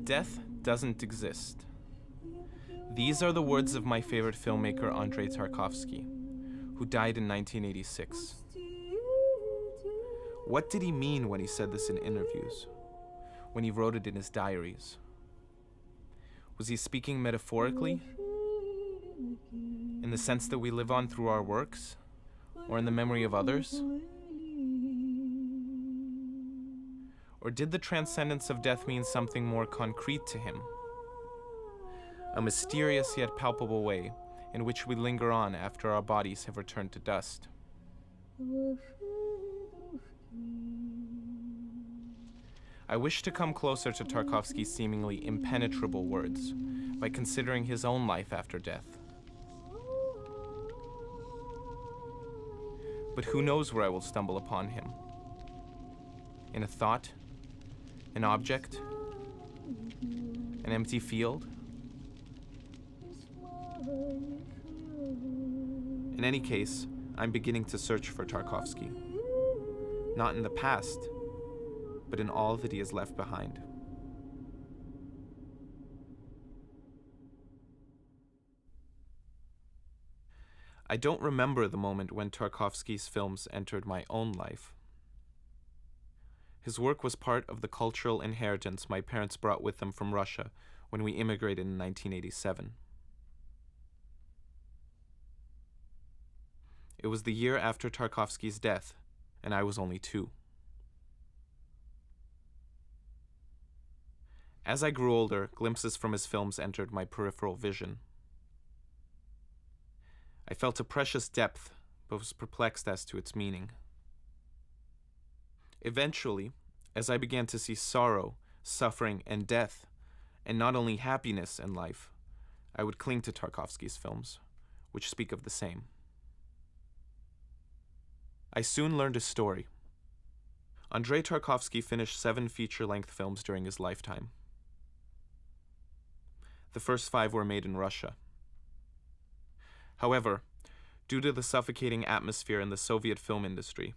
Death doesn't exist. These are the words of my favorite filmmaker, Andrei Tarkovsky, who died in 1986. What did he mean when he said this in interviews, when he wrote it in his diaries? Was he speaking metaphorically, in the sense that we live on through our works, or in the memory of others? Or did the transcendence of death mean something more concrete to him? A mysterious yet palpable way in which we linger on after our bodies have returned to dust. I wish to come closer to Tarkovsky's seemingly impenetrable words by considering his own life after death. But who knows where I will stumble upon him? In a thought? An object? An empty field? In any case, I'm beginning to search for Tarkovsky. Not in the past, but in all that he has left behind. I don't remember the moment when Tarkovsky's films entered my own life. His work was part of the cultural inheritance my parents brought with them from Russia when we immigrated in 1987. It was the year after Tarkovsky's death, and I was only 2. As I grew older, glimpses from his films entered my peripheral vision. I felt a precious depth, but was perplexed as to its meaning. Eventually, as I began to see sorrow, suffering, and death, and not only happiness in life, I would cling to Tarkovsky's films, which speak of the same. I soon learned a story. Andrei Tarkovsky finished 7 feature-length films during his lifetime. The first 5 were made in Russia. However, due to the suffocating atmosphere in the Soviet film industry,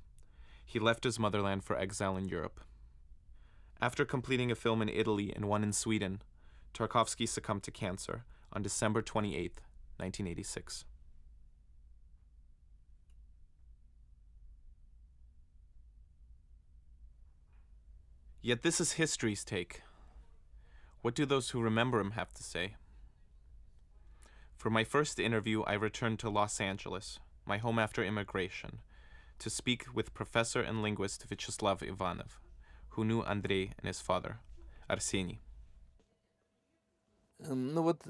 he left his motherland for exile in Europe. After completing a film in Italy and one in Sweden, Tarkovsky succumbed to cancer on December 28, 1986. Yet this is history's take. What do those who remember him have to say? For my first interview, I returned to Los Angeles, my home after immigration, to speak with professor and linguist Vyacheslav Ivanov, who knew Andrei and his father, Arsenii. Ну вот,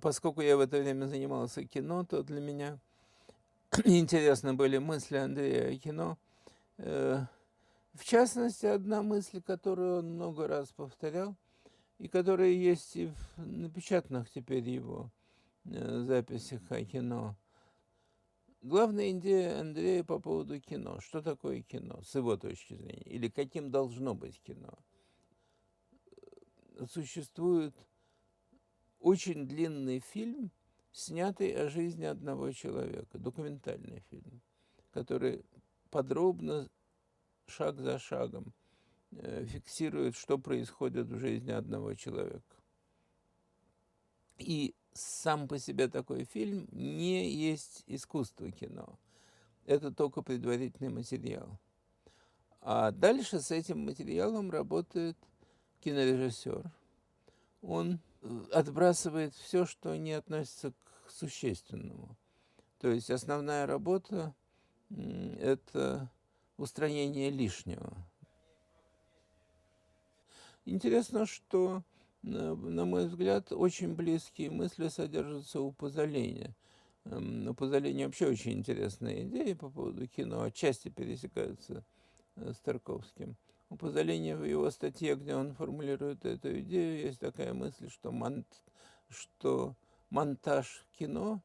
поскольку я в это время занимался кино, то для меня интересны были мысли Андрея о кино. В частности, одна мысль, которую он много раз повторял, и которая есть и в напечатанных теперь его записях о кино. Главная идея Андрея по поводу кино. Что такое кино, с его точки зрения? Или каким должно быть кино? Существует очень длинный фильм, снятый о жизни одного человека, документальный фильм, который подробно, шаг за шагом, фиксирует, что происходит в жизни одного человека. И сам по себе такой фильм не есть искусство кино. Это только предварительный материал. А дальше с этим материалом работает кинорежиссер. Он отбрасывает все, что не относится к существенному. То есть основная работа – это устранение лишнего. Интересно, что, на мой взгляд, очень близкие мысли содержатся у Пазолини. У Пазолини вообще очень интересная идея по поводу кино, отчасти пересекаются с Тарковским. У Пазолини в его статье, где он формулирует эту идею, есть такая мысль, что монтаж кино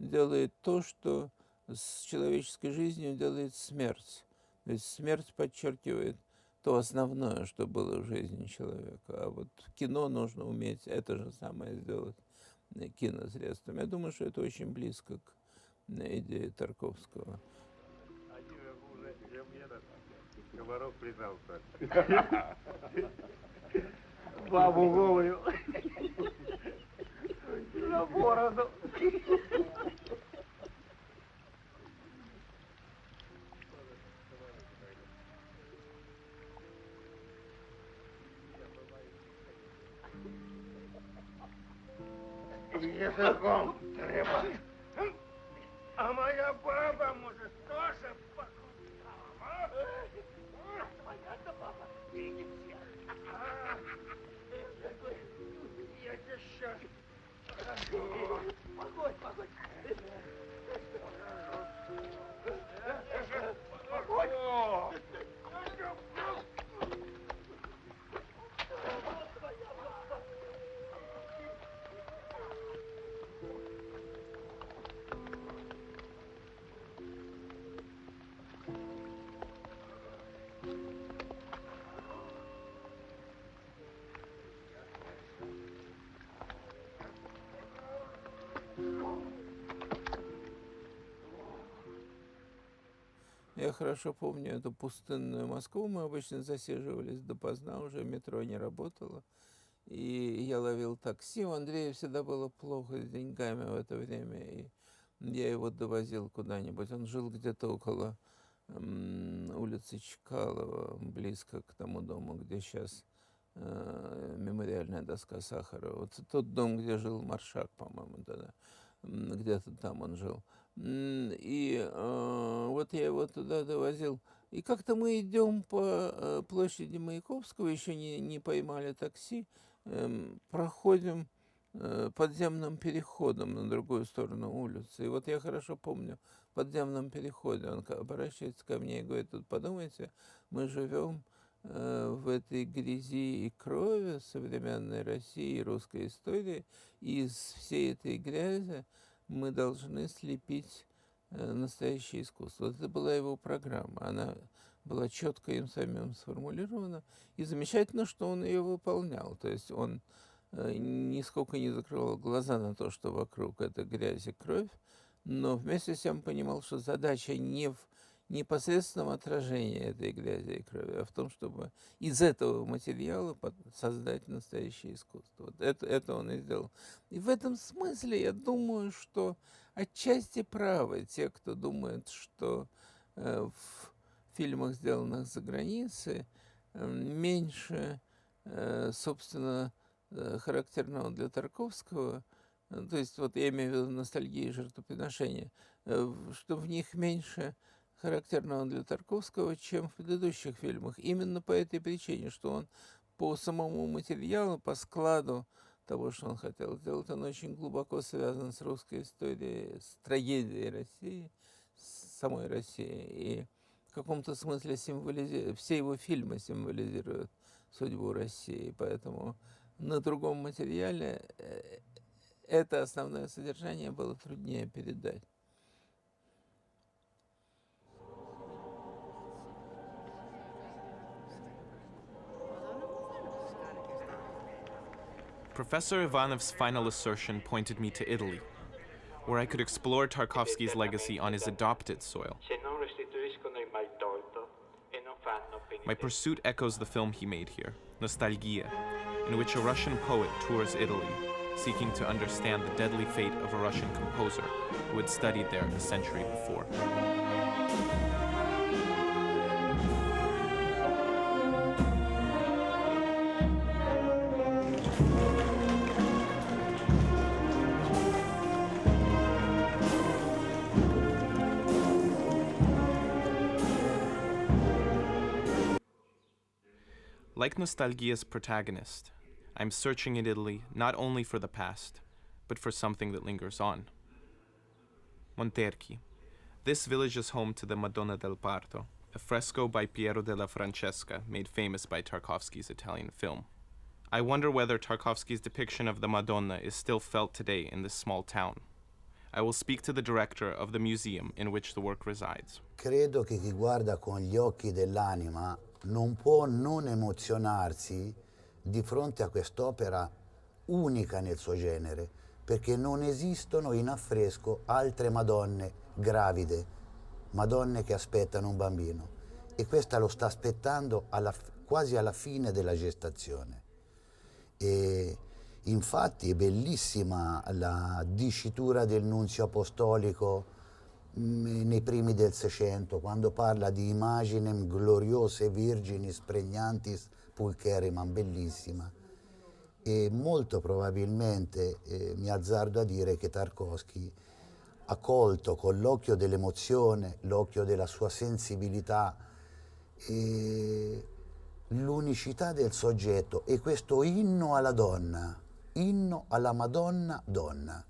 делает то, что с человеческой жизнью делает смерть. То есть смерть подчеркивает то основное, что было в жизни человека. А вот в кино нужно уметь это же самое сделать киносредством. Я думаю, что это очень близко к идее Тарковского. Один раз уже мне Комаров признался. Бабу голую. На бороду. Языком треба. А моя баба, может, тоже покусала? Твоя-то баба видит всех. Я тебе сейчас... Погодь, погодь. Погодь. Я хорошо помню эту пустынную Москву. Мы обычно засиживались допоздна, уже метро не работало. И я ловил такси. У Андрея всегда было плохо с деньгами в это время. И я его довозил куда-нибудь. Он жил где-то около улицы Чкалова, близко к тому дому, где сейчас мемориальная доска Сахарова. Вот тот дом, где жил Маршак, по-моему, тогда. Где-то там он жил. И вот я его туда довозил. И как-то мы идем по площади Маяковского, еще не поймали такси, проходим подземным переходом на другую сторону улицы. И вот я хорошо помню в подземном переходе. Он обращается ко мне и говорит: тут подумайте, мы живем в этой грязи и крови современной России и русской истории, и из всей этой грязи мы должны слепить настоящее искусство. Вот это была его программа. Она была четко им самим сформулирована. И замечательно, что он ее выполнял. То есть он нисколько не закрывал глаза на то, что вокруг это грязь и кровь, но вместе с тем понимал, что задача не в непосредственном отражении этой грязи и крови, а в том, чтобы из этого материала создать настоящее искусство. Вот это он и сделал. И в этом смысле я думаю, что отчасти правы те, кто думает, что в фильмах, сделанных за границей, меньше, собственно, характерного для Тарковского, то есть вот я имею в виду ностальгию и жертвоприношение, что в них меньше характерного для Тарковского, чем в предыдущих фильмах. Именно по этой причине, что он по самому материалу, по складу того, что он хотел сделать, он очень глубоко связан с русской историей, с трагедией России, с самой Россией. И в каком-то смысле все его фильмы символизируют судьбу России. Поэтому на другом материале это основное содержание было труднее передать. Professor Ivanov's final assertion pointed me to Italy, where I could explore Tarkovsky's legacy on his adopted soil. My pursuit echoes the film he made here, Nostalgia, in which a Russian poet tours Italy, seeking to understand the deadly fate of a Russian composer who had studied there a century before. Like Nostalgia's protagonist, I'm searching in Italy not only for the past, but for something that lingers on. Monterchi. This village is home to the Madonna del Parto, a fresco by Piero della Francesca made famous by Tarkovsky's Italian film. I wonder whether Tarkovsky's depiction of the Madonna is still felt today in this small town. I will speak to the director of the museum in which the work resides. Credo che chi guarda con gli occhi dell'anima non può non emozionarsi di fronte a quest'opera unica nel suo genere, perché non esistono in affresco altre Madonne gravide, Madonne che aspettano un bambino, e questa lo sta aspettando quasi alla fine della gestazione. E infatti è bellissima la dicitura del nunzio apostolico nei primi del Seicento, quando parla di imaginem gloriose virginis pregnantis pulcherrimam, bellissima. E molto probabilmente mi azzardo a dire che Tarkovsky ha colto con l'occhio dell'emozione, l'occhio della sua sensibilità e l'unicità del soggetto e questo inno alla donna, inno alla Madonna donna.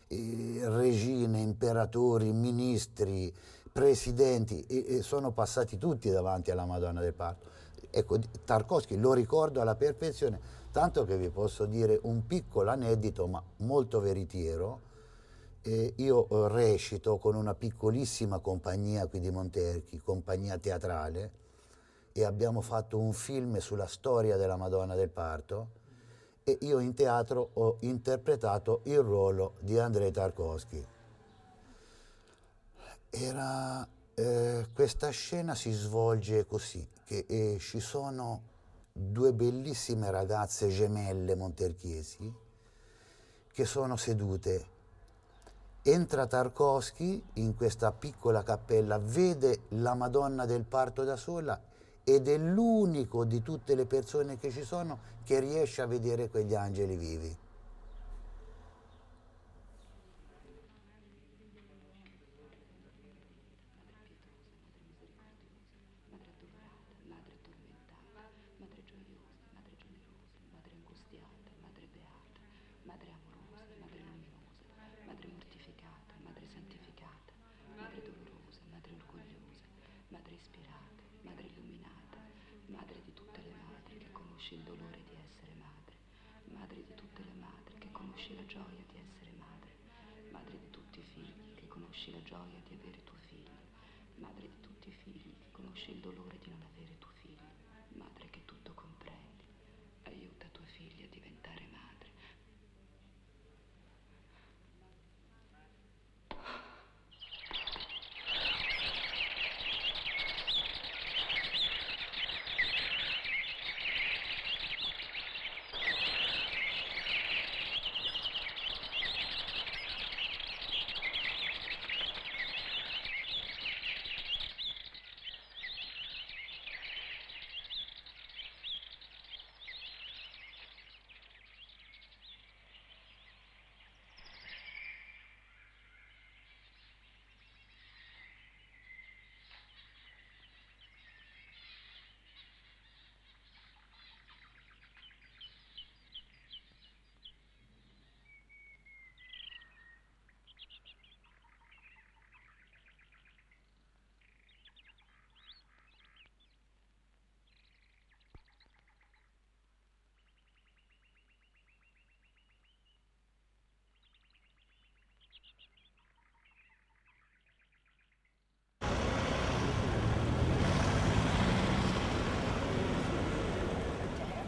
Regine, imperatori, ministri, presidenti, e sono passati tutti davanti alla Madonna del Parto. Ecco, Tarkovsky lo ricordo alla perfezione, tanto che vi posso dire un piccolo aneddoto, ma molto veritiero. Io recito con una piccolissima compagnia qui di Monterchi, compagnia teatrale, e abbiamo fatto un film sulla storia della Madonna del Parto, e io in teatro ho interpretato il ruolo di Andrei Tarkovsky. Questa scena si svolge così, che ci sono due bellissime ragazze gemelle monterchiesi che sono sedute. Entra Tarkovsky in questa piccola cappella, vede la Madonna del Parto da sola ed è l'unico di tutte le persone che ci sono che riesce a vedere quegli angeli vivi. Il dolore di essere madre, madre di tutte le madri che conosci la gioia di essere madre, madre di tutti i figli che conosci la gioia di avere tuo figlio, madre di tutti i figli che conosci il dolore di non avere tuo figlio, madre che tutto comprendi, aiuta tua figlia a diventare madre.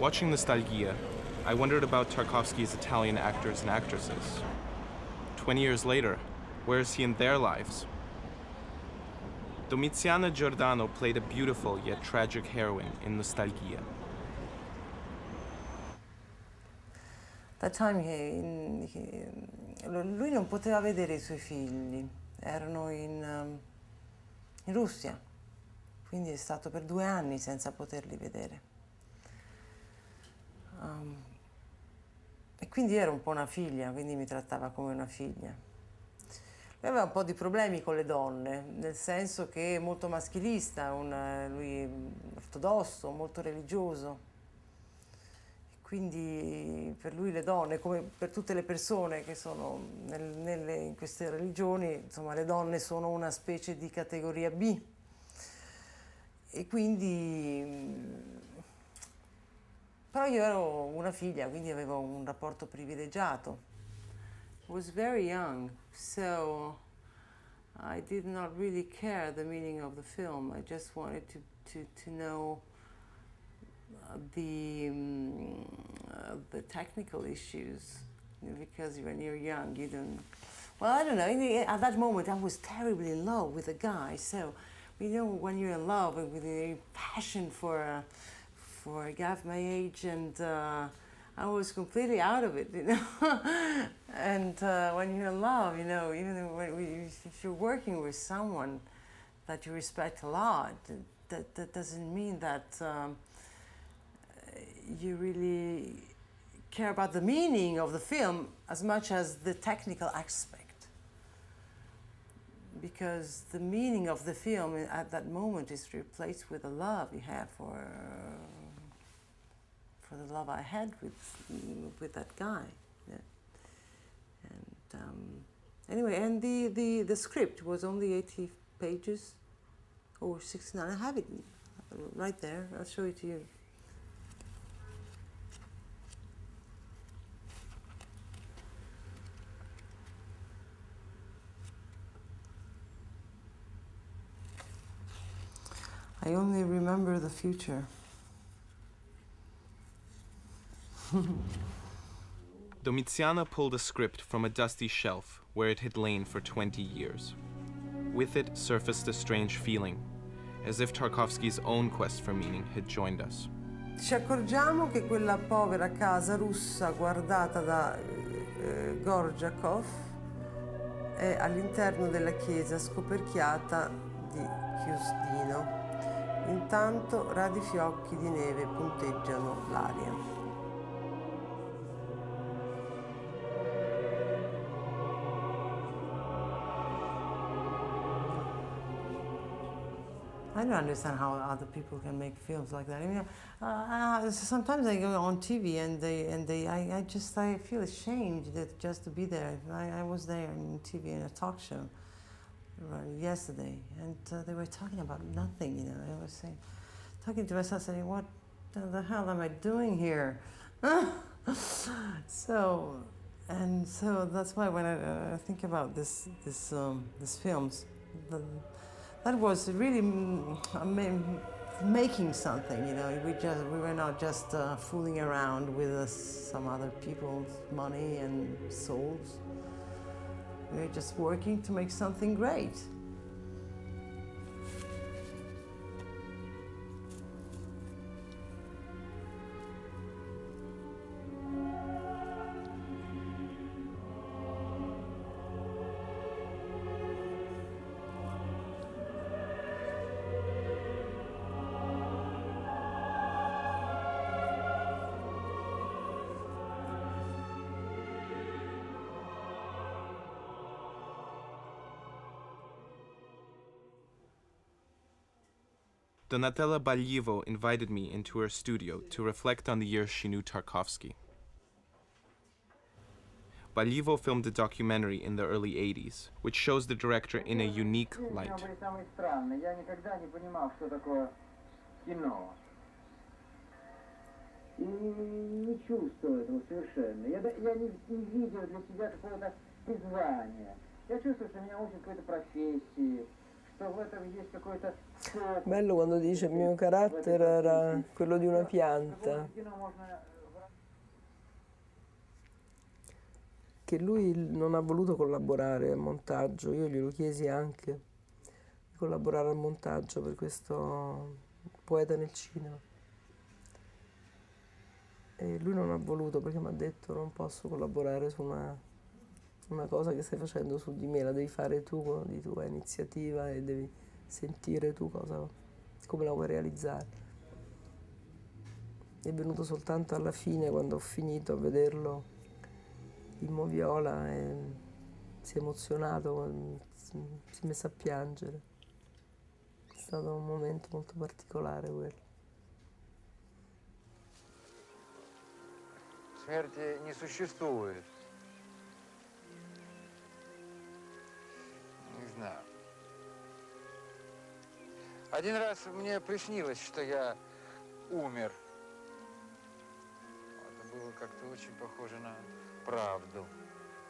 Watching Nostalgia, I wondered about Tarkovsky's Italian actors and actresses. 20 years later, where is he in their lives? Domiziana Giordano played a beautiful yet tragic heroine in Nostalgia. That time lui non poteva vedere i suoi figli, erano in Russia, quindi è stato per 2 anni senza poterli vedere. E quindi ero un po' una figlia, quindi mi trattava come una figlia. Lui aveva un po' di problemi con le donne, nel senso che è molto maschilista, lui è ortodosso, molto religioso. Quindi per lui le donne, come per tutte le persone che sono in queste religioni, insomma le donne sono una specie di categoria B. E quindi... Però io ero una figlia, quindi avevo un rapporto privilegiato. was very young, so I did not really care the meaning of the film. I just wanted to know the technical issues, because when you're young, you don't. Well, I don't know. At that moment, I was terribly in love with a guy. So, when you're in love and with a passion for a guy of my age, and I was completely out of it, And when you're in love, even if you're working with someone that you respect a lot, that doesn't mean that you really care about the meaning of the film as much as the technical aspect. Because the meaning of the film at that moment is replaced with the love you have for the love I had with that guy. Yeah. And anyway, and the script was only 80 pages or 69. I have it right there. I'll show it to you. I only remember the future. Domiziana pulled a script from a dusty shelf where it had lain for 20 years. With it surfaced a strange feeling, as if Tarkovsky's own quest for meaning had joined us. Ci accorgiamo che quella povera casa russa guardata da Gorjakov è all'interno della chiesa scoperchiata di Chiusdino. Intanto radi fiocchi di neve punteggiano l'aria. I don't understand how other people can make films like that. I mean, sometimes I go on TV and I feel ashamed just to be there. I was there on TV in a talk show yesterday, and they were talking about nothing. I was talking to myself, saying, "What the hell am I doing here?" So that's why when I think about these films. That was really making something, We were not just fooling around with some other people's money and souls. We were just working to make something great. Donatella Baglivo invited me into her studio to reflect on the years she knew Tarkovsky. Baglivo filmed a documentary in the early 80s, which shows the director in a unique light. Bello quando dice il mio carattere era quello di una pianta. Che lui non ha voluto collaborare al montaggio, io glielo chiesi anche di collaborare al montaggio per questo poeta nel cinema. E lui non ha voluto perché mi ha detto non posso collaborare su una cosa che stai facendo su di me, la devi fare tu di tua iniziativa e devi sentire tu come la vuoi realizzare. È venuto soltanto alla fine, quando ho finito a vederlo in moviola, e si è emozionato, si è messo a piangere. È stato un momento molto particolare quello. Смерти не существует. Не знаю. Один раз мне приснилось, что я умер. Это было как-то очень похоже на правду.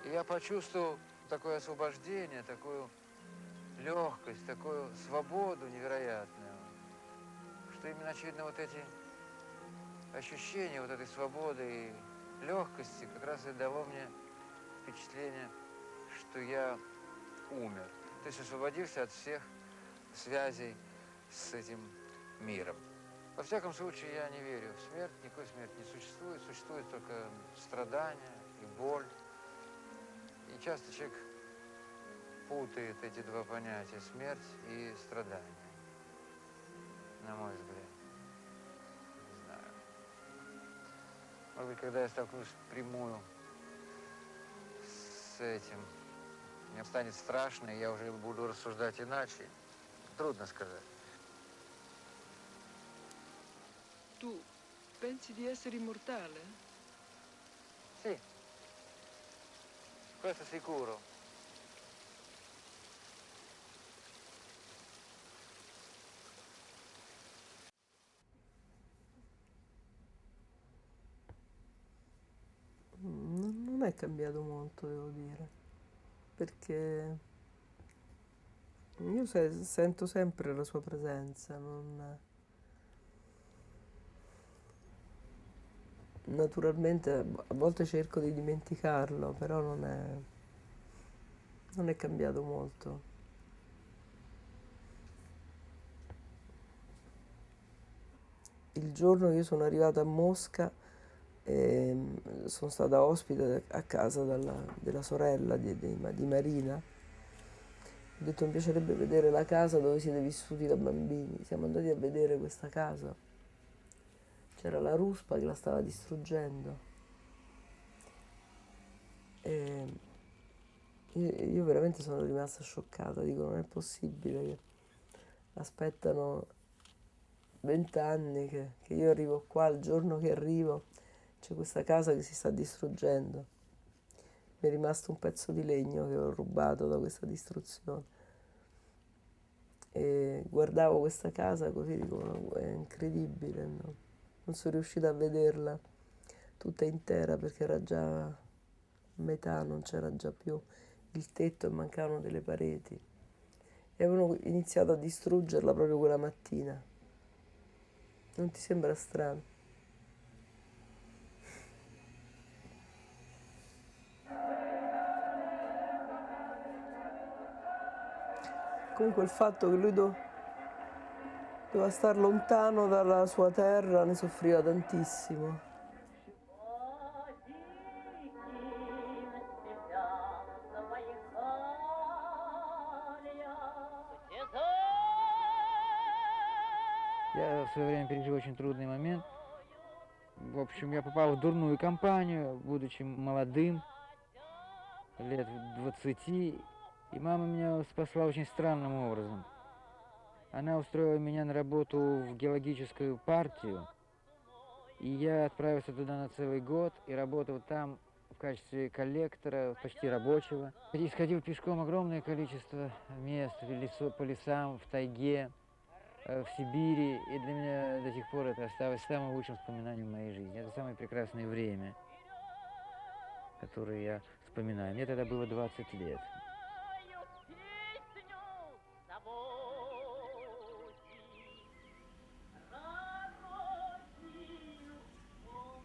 И я почувствовал такое освобождение, такую легкость, такую свободу невероятную, что именно, очевидно, вот эти ощущения вот этой свободы и легкости как раз и дало мне впечатление, что я умер. То есть освободился от всех связей с этим миром. Во всяком случае, я не верю в смерть, никакой смерти не существует. Существует только страдания и боль. И часто человек путает эти два понятия – смерть и страдания, на мой взгляд. Не знаю. Может быть, когда я столкнусь впрямую с этим, мне станет страшно, и я уже буду рассуждать иначе. Трудно сказать. Tu pensi di essere immortale? Sì, questo sicuro. Non è cambiato molto, devo dire, perché io sento sempre la sua presenza, naturalmente a volte cerco di dimenticarlo, però non è cambiato molto. Il giorno che io sono arrivata a Mosca, sono stata ospite a casa della sorella di Marina. Ho detto mi piacerebbe vedere la casa dove siete vissuti da bambini. Siamo andati a vedere questa casa. C'era la ruspa che la stava distruggendo. E io veramente sono rimasta scioccata. Dico, non è possibile che aspettano 20 anni che io arrivo qua, il giorno che arrivo c'è questa casa che si sta distruggendo. Mi è rimasto un pezzo di legno che ho rubato da questa distruzione. E guardavo questa casa così, dico, no, è incredibile, no? Non sono riuscita a vederla tutta intera perché era già a metà, non c'era già più il tetto e mancavano delle pareti. E avevano iniziato a distruggerla proprio quella mattina. Non ti sembra strano? Comunque il fatto che lui doveva star lontano dalla sua terra ne soffriva tantissimo. Я в свое время пережил очень трудный момент. В общем, я попал в дурную компанию, будучи молодым, лет 20, и мама меня спасла очень странным образом. Она устроила меня на работу в геологическую партию, и я отправился туда на целый год и работал там в качестве коллектора, почти рабочего. И сходил пешком огромное количество мест, по лесам, в тайге, в Сибири, и для меня до сих пор это осталось самым лучшим воспоминанием в моей жизни. Это самое прекрасное время, которое я вспоминаю. Мне тогда было 20 лет.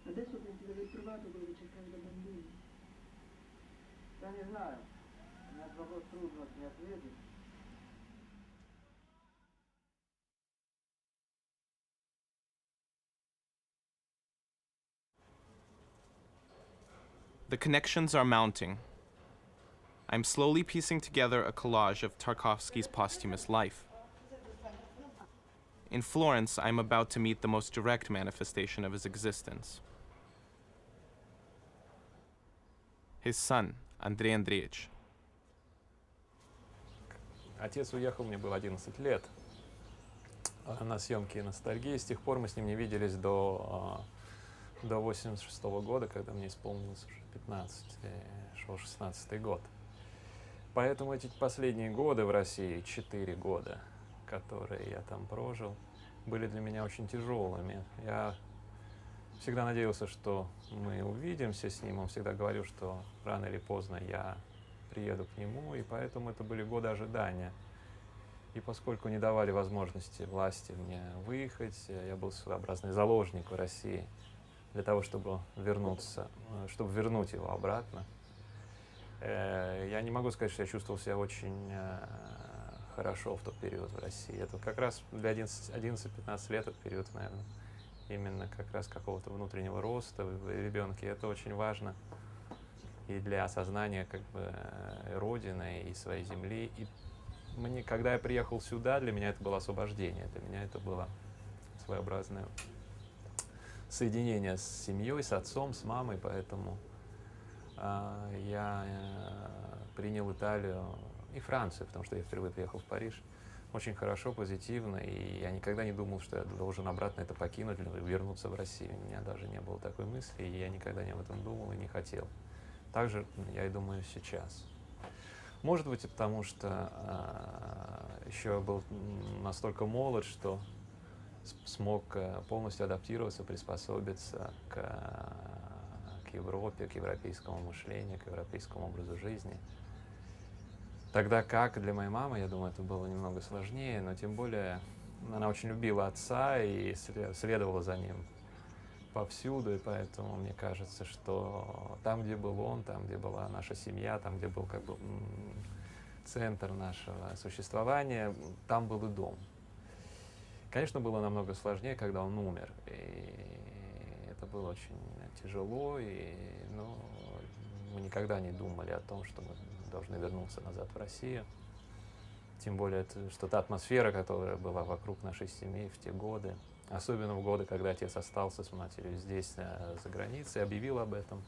Adesso pensi di aver trovato quello che cercavi da bambino? Я не знаю. У меня вопрос трудно не ответить. The connections are mounting. I'm slowly piecing together a collage of Tarkovsky's posthumous life. In Florence, I'm about to meet the most direct manifestation of his existence. His son, Andrei Andreevich. Отец уехал, мне было 11 лет на съемки «Ностальгии». С тех пор мы с ним не виделись до 86 года, когда мне исполнилось уже 15, шел 16-й год. Поэтому эти последние годы в России, 4 года, которые я там прожил, были для меня очень тяжелыми. Я всегда надеялся, что мы увидимся с ним. Он всегда говорил, что рано или поздно я приеду к нему, и поэтому это были годы ожидания. И поскольку не давали возможности власти мне выехать, я был своеобразный заложник в России для того, чтобы вернуться, чтобы вернуть его обратно. Я не могу сказать, что я чувствовал себя очень хорошо в тот период в России. Это как раз для 11-15 лет этот период, наверное, именно как раз какого-то внутреннего роста в ребенке. Это очень важно и для осознания как бы Родины и своей земли. И когда я приехал сюда, для меня это было освобождение, для меня это было своеобразное соединение с семьей, с отцом, с мамой, поэтому я принял Италию и Францию, потому что я впервые приехал в Париж, очень хорошо, позитивно, и я никогда не думал, что я должен обратно это покинуть или вернуться в Россию. У меня даже не было такой мысли, и я никогда не об этом думал и не хотел. Так же я и думаю сейчас. Может быть, и потому что еще был настолько молод, что смог полностью адаптироваться, приспособиться к Европе, к европейскому мышлению, к европейскому образу жизни. Тогда как для моей мамы, я думаю, это было немного сложнее, но тем более она очень любила отца и следовала за ним повсюду, и поэтому мне кажется, что там, где был он, там, где была наша семья, там, где был как бы центр нашего существования, там был и дом. Конечно, было намного сложнее, когда он умер, и это было очень тяжело, но мы никогда не думали о том, что мы должны вернуться назад в Россию. Тем более, что та атмосфера, которая была вокруг нашей семьи в те годы, особенно в годы, когда отец остался с матерью здесь, за границей, объявил об этом.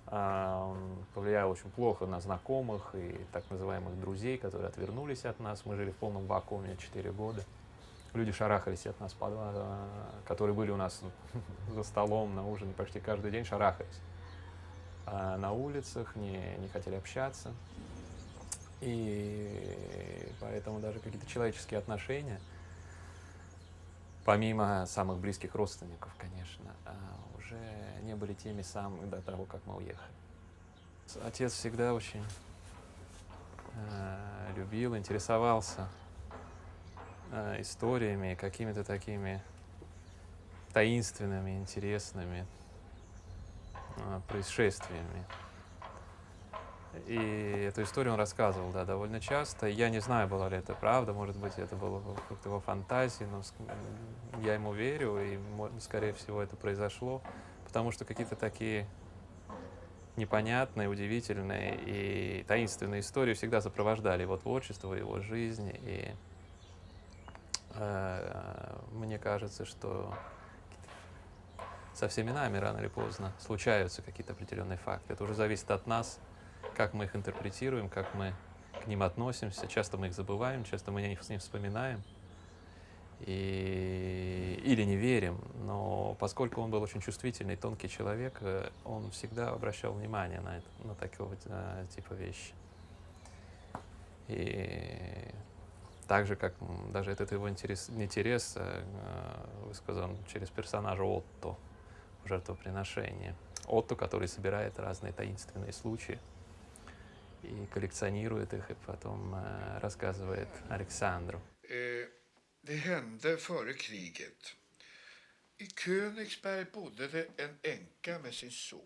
Он повлиял очень плохо на знакомых и так называемых друзей, которые отвернулись от нас. Мы жили в полном вакууме 4 года. Люди шарахались от нас, которые были у нас за столом, на ужине почти каждый день, шарахались. На улицах, не хотели общаться. И поэтому даже какие-то человеческие отношения, помимо самых близких родственников, конечно, уже не были теми самыми до того, как мы уехали. Отец всегда очень любил, интересовался историями, какими-то такими таинственными, интересными происшествиями. И эту историю он рассказывал, да, довольно часто. Я не знаю, была ли это правда, может быть, это было как-то его фантазии, но я ему верю, и, скорее всего, это произошло, потому что какие-то такие непонятные, удивительные и таинственные истории всегда сопровождали его творчество, его жизнь, и мне кажется, что со всеми нами рано или поздно случаются какие-то определенные факты. Это уже зависит от нас, как мы их интерпретируем, как мы к ним относимся. Часто мы их забываем, часто мы их с ним вспоминаем или не верим. Но поскольку он был очень чувствительный, тонкий человек, он всегда обращал внимание на такого типа вещи. И так же, как даже этот его интерес высказан через персонажа Отто в жертвоприношении. Отто, который собирает разные таинственные случаи и коллекционирует их, и потом рассказывает Александру. Det hände före kriget. I Königsberg bodde det en änka med sin son.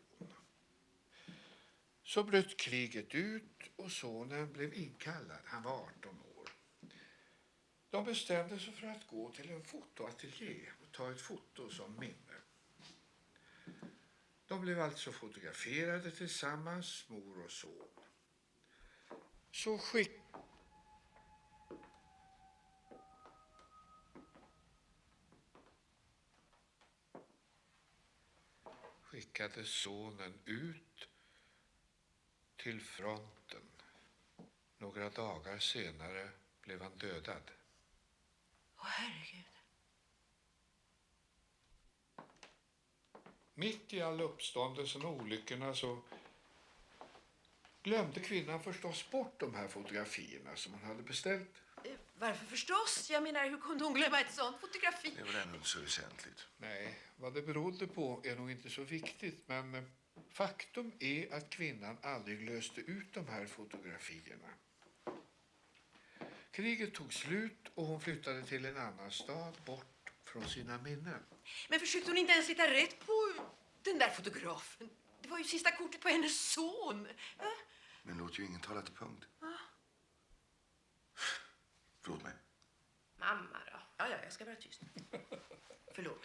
Så bröt kriget ut och sonen blev inkallad. Han var 18 år. De bestämde sig för att gå till en fotoateljé och ta ett foto som minne. De blev alltså fotograferade tillsammans, mor och son. Så skickade sonen ut till fronten. Några dagar senare blev han dödad. Åh, herregud. Mitt i all uppståndelsen och olyckorna så glömde kvinnan förstås bort de här fotografierna som hon hade beställt Varför förstås? Jag menar, hur kunde hon glömma ett sånt fotografi? Det är väl ändå inte så väsentligt. Nej, vad det berodde på är nog inte så viktigt, men faktum är att kvinnan aldrig löste ut de här fotografierna. Kriget tog slut och hon flyttade till en annan stad bort från sina minnen. Men försökte hon inte ens hitta rätt på den där fotografen? Det var ju sista kortet på hennes son. Men låt ju ingen tala till punkt. Förlåt mig. Mamma då? Ja, jag ska vara tyst. Förlåt.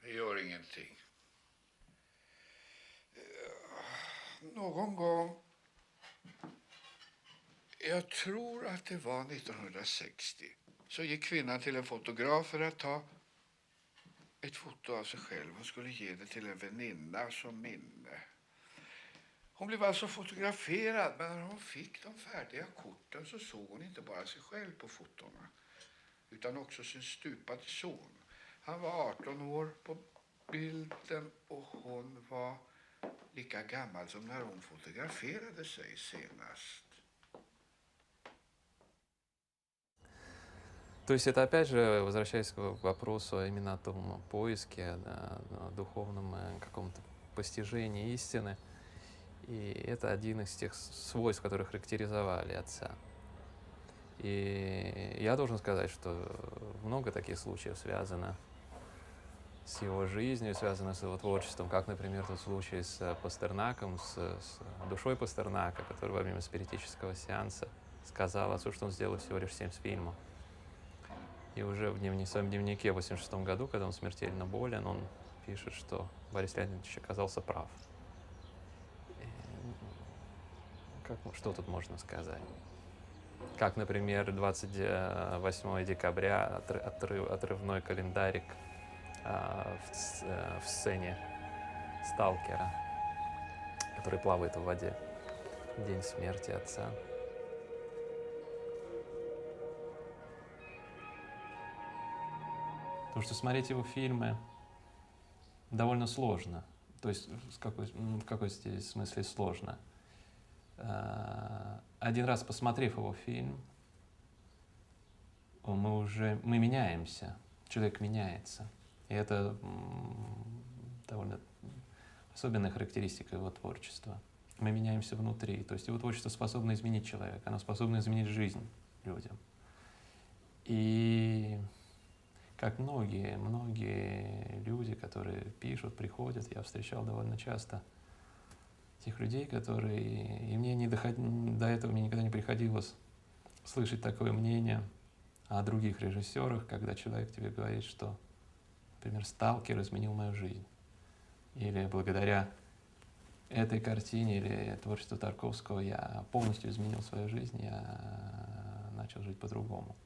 Det gör ingenting. Någon gång, jag tror att det var 1960, så gick kvinnan till en fotograf för att ta ett foto av sig själv. Hon skulle ge det till en väninna som minne. Hon blev alltså fotograferad, men när hon fick de färdiga korten så såg hon inte bara sig själv på fotona, utan också sin stupade son. Han var 18 år på bilden och hon var lika gammal som när hon fotograferade sig senast. То есть это опять же, возвращаясь к вопросу именно о том поиске, да, духовном каком-то постижении истины, и это один из тех свойств, которые характеризовали отца. И я должен сказать, что много таких случаев связано с его жизнью, связано с его творчеством, как, например, тот случай с Пастернаком, с душой Пастернака, который во время спиритического сеанса сказал отцу, что он сделал всего лишь 7 фильмов. И уже в своем дневнике в 1986 году, когда он смертельно болен, он пишет, что Борис Леонидович оказался прав. Что тут можно сказать? Как, например, 28 декабря отрывной календарик в сцене сталкера, который плавает в воде. День смерти отца. Потому что смотреть его фильмы довольно сложно. То есть в какой смысле сложно? Один раз посмотрев его фильм, мы меняемся, человек меняется. И это довольно особенная характеристика его творчества. Мы меняемся внутри. То есть его творчество способно изменить человека, оно способно изменить жизнь людям. И как многие люди, которые пишут, приходят, я встречал довольно часто тех людей, которые... И мне до этого мне никогда не приходилось слышать такое мнение о других режиссерах, когда человек тебе говорит, что, например, «Сталкер» изменил мою жизнь. Или благодаря этой картине или творчеству Тарковского я полностью изменил свою жизнь, я начал жить по-другому.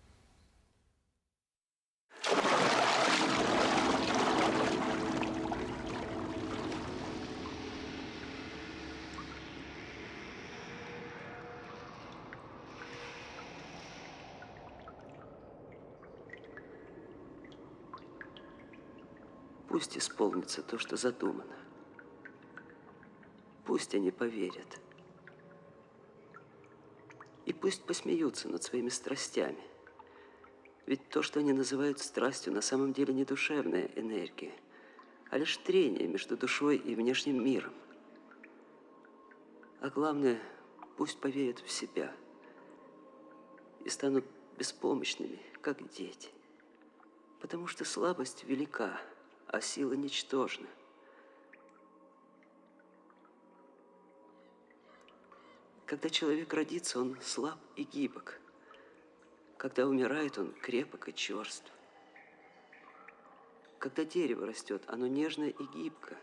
Пусть исполнится то, что задумано. Пусть они поверят. И пусть посмеются над своими страстями. Ведь то, что они называют страстью, на самом деле не душевная энергия, а лишь трение между душой и внешним миром. А главное, пусть поверят в себя и станут беспомощными, как дети. Потому что слабость велика, а сила ничтожна. Когда человек родится, он слаб и гибок. Когда умирает, он крепок и черств. Когда дерево растет, оно нежно и гибко.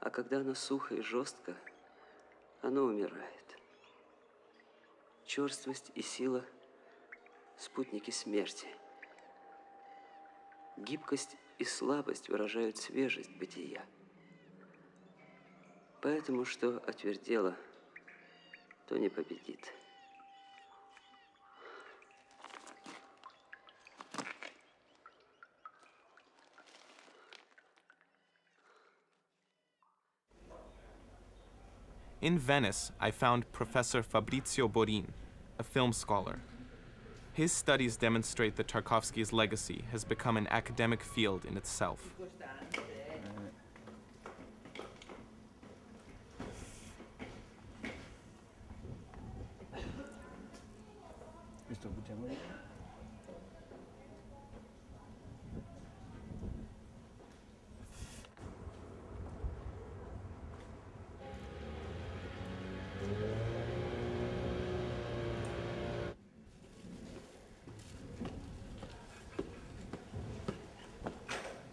А когда оно сухо и жестко, оно умирает. Черствость и сила – спутники смерти. Гибкость и слабость выражают свежесть бытия. Поэтому, что отвердело, то не победит. In Venice, I found Professor Fabrizio Borin, a film scholar. His studies demonstrate that Tarkovsky's legacy has become an academic field in itself.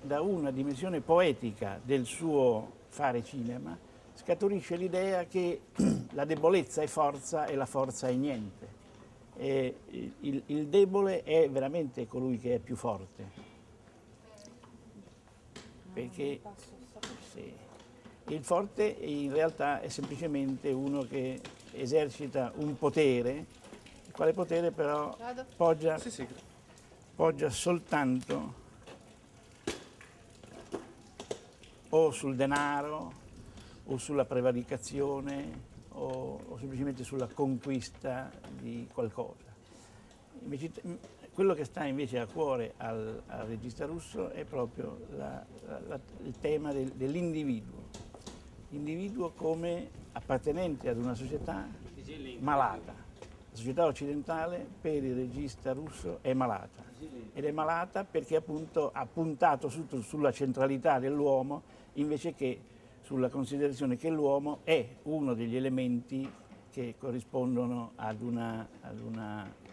Da una dimensione poetica del suo fare cinema scaturisce l'idea che la debolezza è forza e la forza è niente. E il debole è veramente colui che è più forte. Perché sì, il forte in realtà è semplicemente uno che esercita un potere, il quale potere però poggia soltanto o sul denaro, o sulla prevaricazione, o semplicemente sulla conquista di qualcosa. Invece, quello che sta invece a cuore al regista russo è proprio il tema dell'individuo. L'individuo come appartenente ad una società malata. La società occidentale per il regista russo è malata. Ed è malata perché appunto ha puntato sulla centralità dell'uomo invece che sulla considerazione che l'uomo è uno degli elementi che corrispondono ad una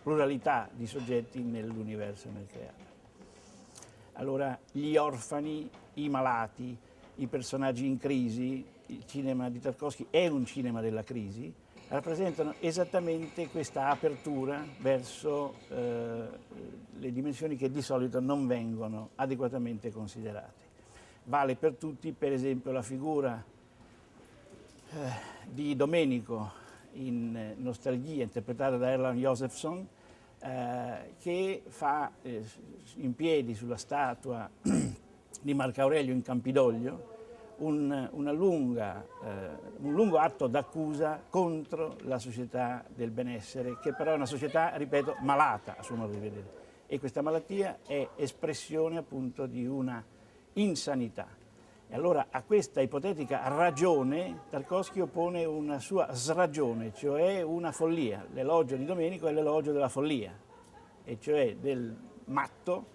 pluralità di soggetti nell'universo e nel creato. Allora gli orfani, i malati, i personaggi in crisi, il cinema di Tarkovsky è un cinema della crisi, rappresentano esattamente questa apertura verso le dimensioni che di solito non vengono adeguatamente considerate. Vale per tutti, per esempio, la figura di Domenico in Nostalgia, interpretata da Erland Josephson, che fa in piedi sulla statua di Marco Aurelio in Campidoglio un lungo atto d'accusa contro la società del benessere, che però è una società, ripeto, malata a suo modo di vedere. E questa malattia è espressione appunto di una insanità. E allora a questa ipotetica ragione Tarkovsky oppone una sua sragione, cioè una follia. L'elogio di Domenico è l'elogio della follia, e cioè del matto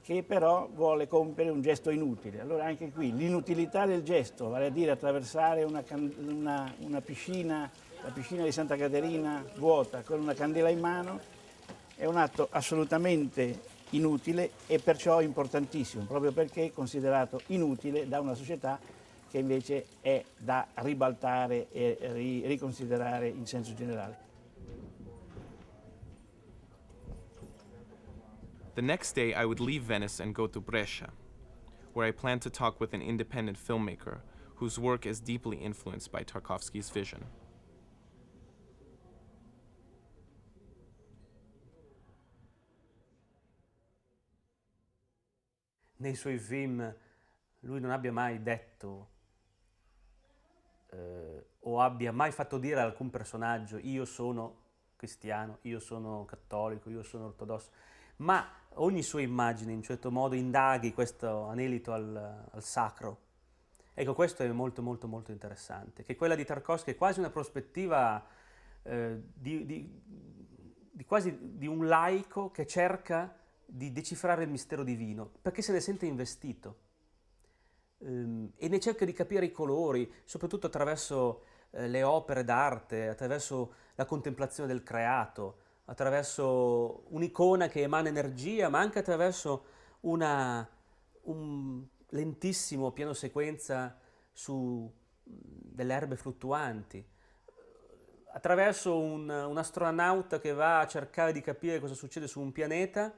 che però vuole compiere un gesto inutile. Allora anche qui l'inutilità del gesto, vale a dire attraversare una piscina, la piscina di Santa Caterina vuota con una candela in mano, è un atto assolutamente inutile e perciò importantissimo, proprio perché è considerato inutile da una società che invece è da ribaltare e riconsiderare in senso generale. The next day, I would leave Venice and go to Brescia, where I planned to talk with an independent filmmaker whose work is deeply influenced by Tarkovsky's vision. Nei suoi film lui non abbia mai detto o abbia mai fatto dire ad alcun personaggio io sono cristiano, io sono cattolico, io sono ortodosso, ma ogni sua immagine in un certo modo indaghi questo anelito al sacro. Ecco, questo è molto molto molto interessante, che quella di Tarkovsky è quasi una prospettiva quasi di un laico che cerca di decifrare il mistero divino, perché se ne sente investito e ne cerca di capire i colori, soprattutto attraverso le opere d'arte, attraverso la contemplazione del creato, attraverso un'icona che emana energia, ma anche attraverso un lentissimo piano sequenza su delle erbe fluttuanti, attraverso un astronauta che va a cercare di capire cosa succede su un pianeta,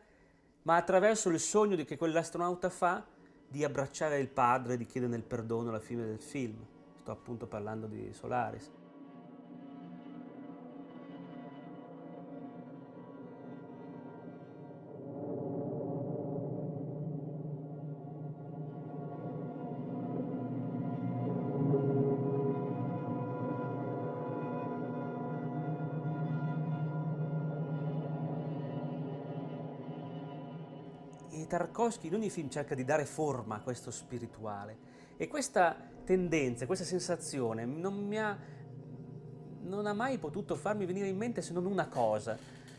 ma attraverso il sogno che quell'astronauta fa di abbracciare il padre, di chiedere il perdono alla fine del film. Sto appunto parlando di Solaris. Tarkovsky in ogni film cerca di dare forma a questo spirituale, e questa tendenza, questa sensazione non ha mai potuto farmi venire in mente se non una cosa,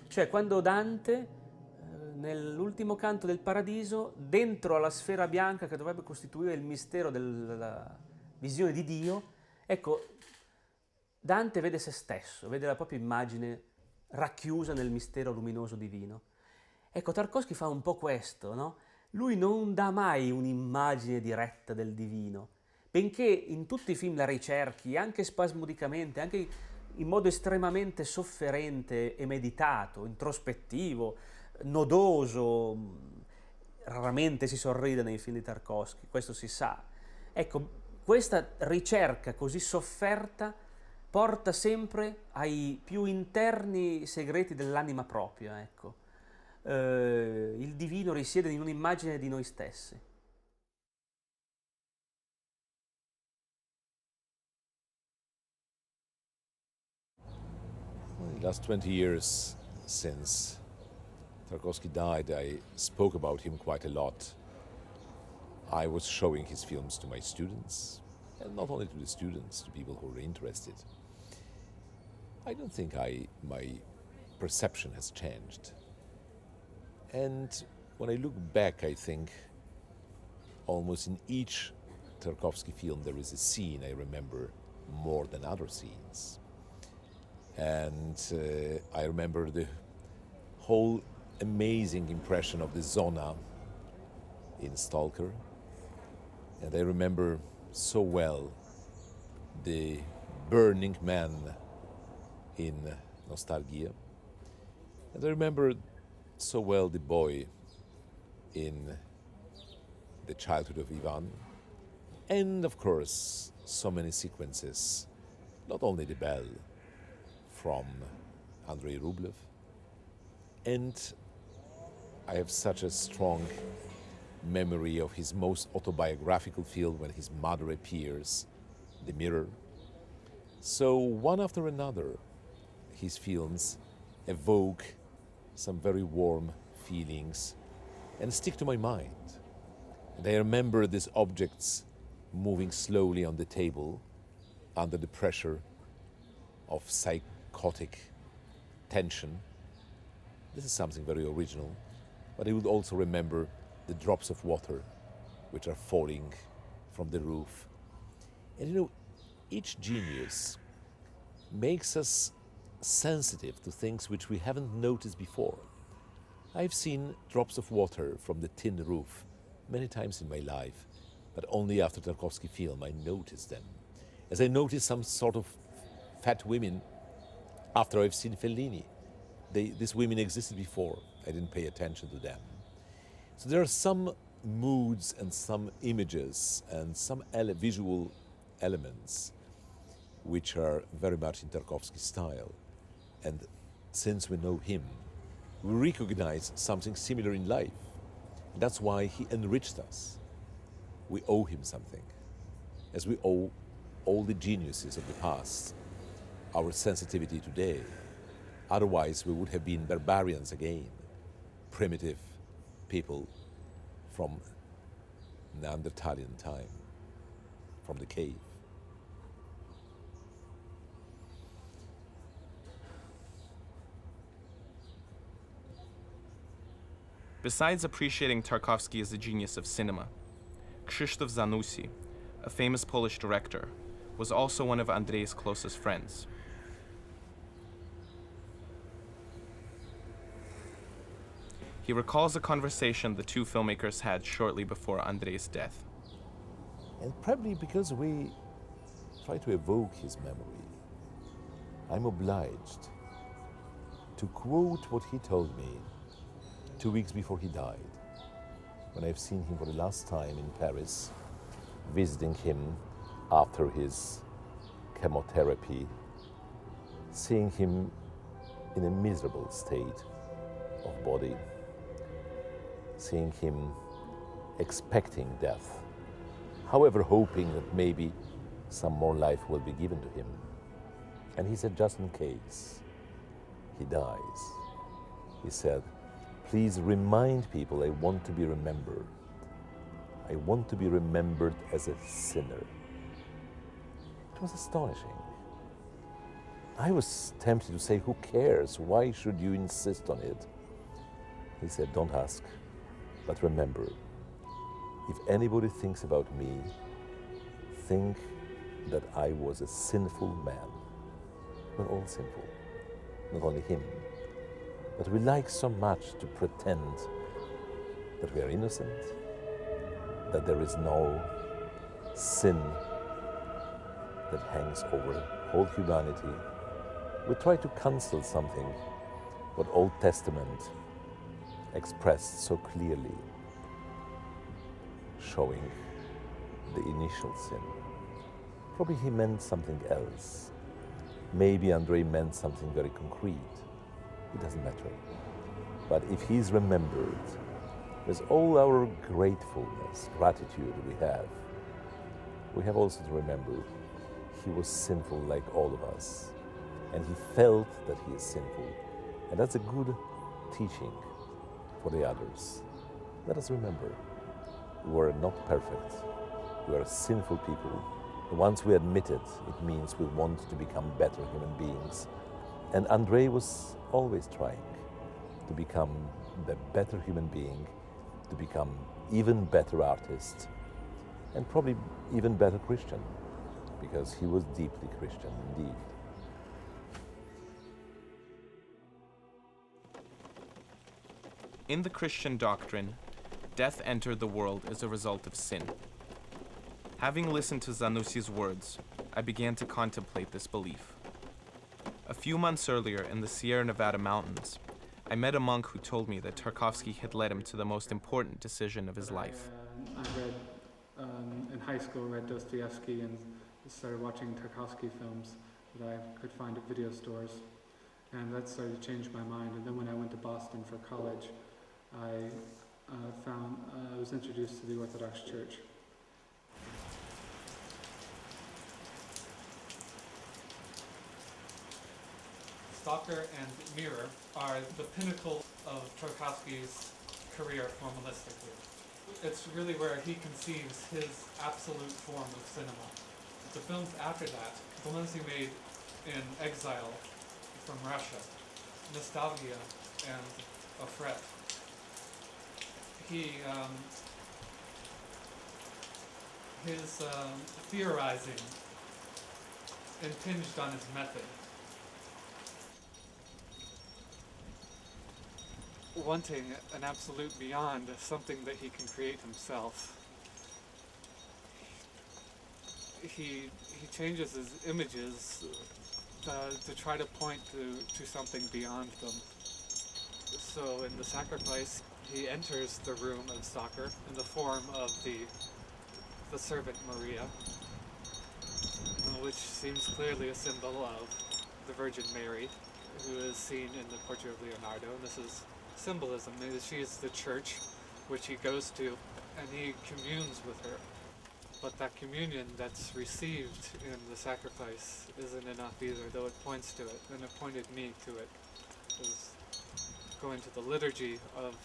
cioè quando Dante, nell'ultimo canto del Paradiso, dentro alla sfera bianca che dovrebbe costituire il mistero della visione di Dio, ecco, Dante vede se stesso, vede la propria immagine racchiusa nel mistero luminoso divino. Ecco, Tarkovsky fa un po' questo, no? Lui non dà mai un'immagine diretta del divino, benché in tutti i film la ricerchi, anche spasmodicamente, anche in modo estremamente sofferente e meditato, introspettivo, nodoso. Raramente si sorride nei film di Tarkovsky, questo si sa. Ecco, questa ricerca così sofferta porta sempre ai più interni segreti dell'anima propria, ecco. Il divino risiede in un'immagine di noi stessi. In the last 20 years since Tarkovsky died, I spoke about him quite a lot. I was showing his films to my students, and not only to the students, to people who were interested. I don't think my perception has changed. And when I look back, I think almost in each Tarkovsky film there is a scene I remember more than other scenes. And I remember the whole amazing impression of the Zona in Stalker. And I remember so well the burning man in Nostalgia. And I remember so well the boy in The Childhood of Ivan. And of course, so many sequences, not only the bell from Andrei Rublev. And I have such a strong memory of his most autobiographical film when his mother appears, The Mirror. So one after another, his films evoke some very warm feelings and stick to my mind. And I remember these objects moving slowly on the table under the pressure of psychotic tension. This is something very original, but I would also remember the drops of water which are falling from the roof. And you know, each genius makes us sensitive to things which we haven't noticed before. I've seen drops of water from the tin roof many times in my life, but only after Tarkovsky film I noticed them. As I noticed some sort of fat women after I've seen Fellini. These women existed before, I didn't pay attention to them. So there are some moods and some images and some visual elements which are very much in Tarkovsky's style. And since we know him, we recognize something similar in life. That's why he enriched us. We owe him something, as we owe all the geniuses of the past our sensitivity today. Otherwise, we would have been barbarians again, primitive people from Neanderthalian time, from the cave. Besides appreciating Tarkovsky as a genius of cinema, Krzysztof Zanussi, a famous Polish director, was also one of Andrei's closest friends. He recalls a conversation the two filmmakers had shortly before Andrei's death. And probably because we try to evoke his memory, I'm obliged to quote what he told me 2 weeks before he died, when I've seen him for the last time in Paris, visiting him after his chemotherapy, seeing him in a miserable state of body, seeing him expecting death, however hoping that maybe some more life will be given to him. And he said, just in case he dies, he said, Please remind people I want to be remembered. I want to be remembered as a sinner. It was astonishing. I was tempted to say, who cares? Why should you insist on it? He said, don't ask, but remember, if anybody thinks about me, think that I was a sinful man. We're all sinful, not only him. But we like so much to pretend that we are innocent, that there is no sin that hangs over whole humanity. We try to cancel something what Old Testament expressed so clearly, showing the initial sin. Probably he meant something else. Maybe Andrei meant something very concrete. It doesn't matter. But if he's remembered, with all our gratefulness, gratitude we have also to remember he was sinful like all of us. And he felt that he is sinful. And that's a good teaching for the others. Let us remember, we are not perfect. We are sinful people. Once we admit it, it means we want to become better human beings. And Andrei was always trying to become the better human being, to become even better artist, and probably even better Christian, because he was deeply Christian indeed. In the Christian doctrine, death entered the world as a result of sin. Having listened to Zanussi's words, I began to contemplate this belief. A few months earlier in the Sierra Nevada mountains, I met a monk who told me that Tarkovsky had led him to the most important decision of his life. I read, in high school, read Dostoevsky and started watching Tarkovsky films that I could find at video stores. And that started to change my mind. And then when I went to Boston for college, I was introduced to the Orthodox Church. Stalker and Mirror are the pinnacle of Tarkovsky's career formalistically. It's really where he conceives his absolute form of cinema. The films after that, the ones he made in exile from Russia, Nostalgia and A Fret, his theorizing impinged on his method. Wanting an absolute beyond, something that he can create himself, he changes his images to try to point to something beyond them. So in The Sacrifice, he enters the room of Stalker in the form of the servant Maria, which seems clearly a symbol of the Virgin Mary, who is seen in the portrait of Leonardo. And this is symbolism. She is the church which he goes to, and he communes with her. But that communion that's received in The Sacrifice isn't enough either, though it points to it, and it pointed me to it. Is going to the liturgy of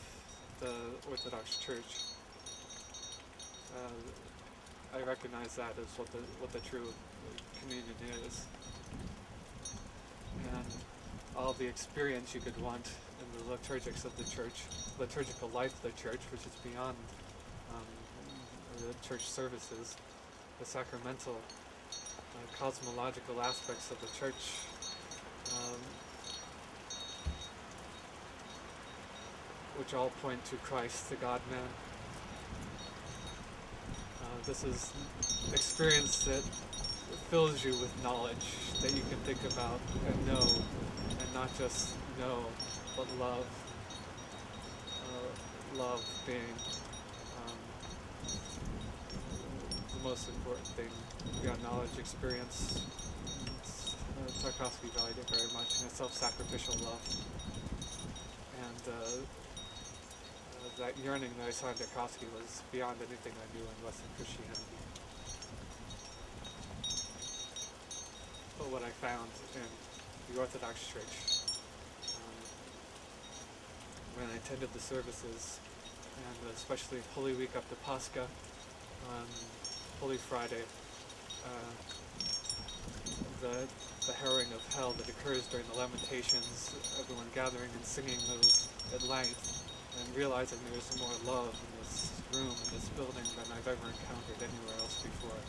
the Orthodox Church. I recognize that as what the true communion is. And all the experience you could want in the liturgics of the church, liturgical life of the church, which is beyond the church services, the sacramental, cosmological aspects of the church, which all point to Christ, the God-man. This is experience that fills you with knowledge that you can think about and know, and not just know, but love. Love being the most important thing. Beyond knowledge, experience. Tarkovsky valued it very much, and a self-sacrificial love. And that yearning that I saw in Tarkovsky was beyond anything I knew in Western Christianity. But what I found in the Orthodox Church, when I attended the services, and especially Holy Week up to Pascha, on Holy Friday, the harrowing of hell that occurs during the Lamentations, everyone gathering and singing those at length, and realizing there's more love in this room, in this building, than I've ever encountered anywhere else before.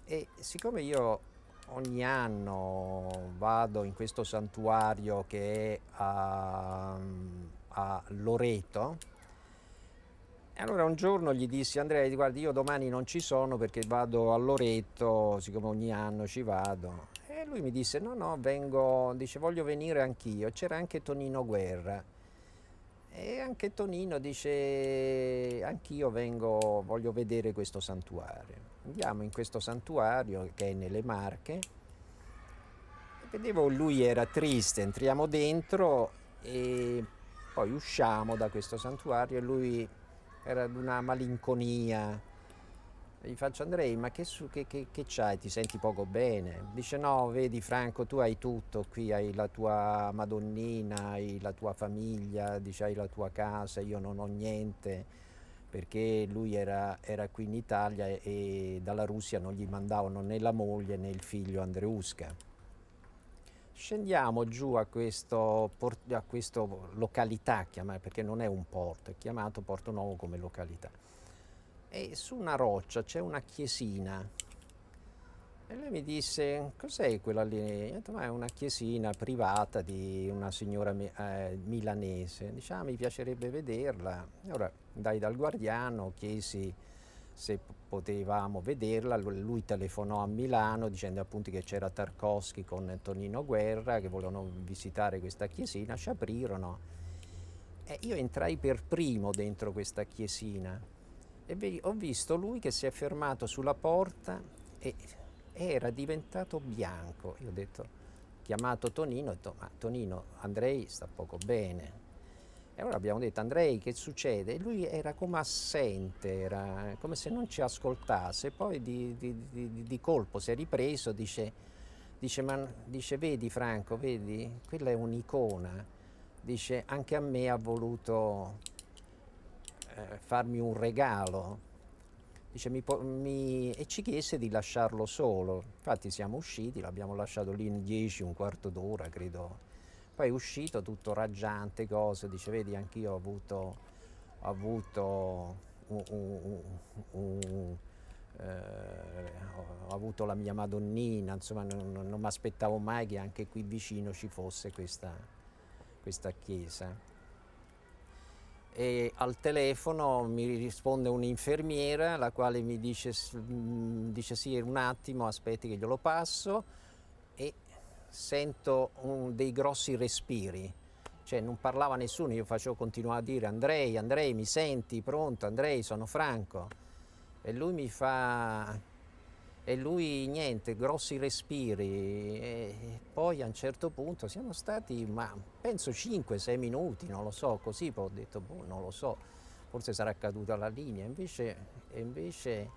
E siccome io ogni anno vado in questo santuario che è a Loreto, e allora un giorno gli dissi: Andrea, guardi, io domani non ci sono perché vado a Loreto, siccome ogni anno ci vado. E lui mi disse: no, vengo, dice, voglio venire anch'io. C'era anche Tonino Guerra. E anche Tonino dice: anch'io vengo, voglio vedere questo santuario. Andiamo in questo santuario che è nelle Marche. E vedevo lui era triste, entriamo dentro e poi usciamo da questo santuario e lui era di una malinconia. E gli faccio: Andrei, ma che c'hai? Ti senti poco bene? Dice: no, vedi Franco, tu hai tutto, qui hai la tua Madonnina, hai la tua famiglia, dice, hai la tua casa, io non ho niente, perché lui era qui in Italia e dalla Russia non gli mandavano né la moglie né il figlio Andreusca. Scendiamo giù a questo località, perché non è un porto, è chiamato Porto Nuovo come località. E su una roccia c'è una chiesina. E lui mi disse: cos'è quella lì? Io ho detto: ma è una chiesina privata di una signora milanese. Dice: mi piacerebbe vederla. E ora andai dal guardiano, chiesi se potevamo vederla. Lui telefonò a Milano dicendo appunto che c'era Tarkovsky con Tonino Guerra, che volevano visitare questa chiesina. Ci aprirono e io entrai per primo dentro questa chiesina e ho visto lui che si è fermato sulla porta e era diventato bianco. Io ho detto, chiamato Tonino, ho detto: ma Tonino, Andrei sta poco bene. E allora abbiamo detto: Andrei, che succede? E lui era come assente, era come se non ci ascoltasse. Poi di colpo si è ripreso, dice, vedi Franco, vedi, quella è un'icona. Dice: anche a me ha voluto farmi un regalo. Dice, e ci chiese di lasciarlo solo. Infatti siamo usciti, l'abbiamo lasciato lì in 10, un quarto d'ora, credo. Poi è uscito tutto raggiante, cose. Dice: vedi, anch'io ho avuto la mia Madonnina, insomma non mi aspettavo mai che anche qui vicino ci fosse questa chiesa. E al telefono mi risponde un'infermiera, la quale mi dice sì, un attimo, aspetti che glielo passo, e sento dei grossi respiri, cioè non parlava nessuno, io continuavo a dire: Andrei, mi senti? Pronto? Andrei, sono Franco. E lui niente, grossi respiri, e poi a un certo punto siamo stati, ma penso 5-6 minuti, non lo so, così poi ho detto: non lo so, forse sarà caduta la linea. Invece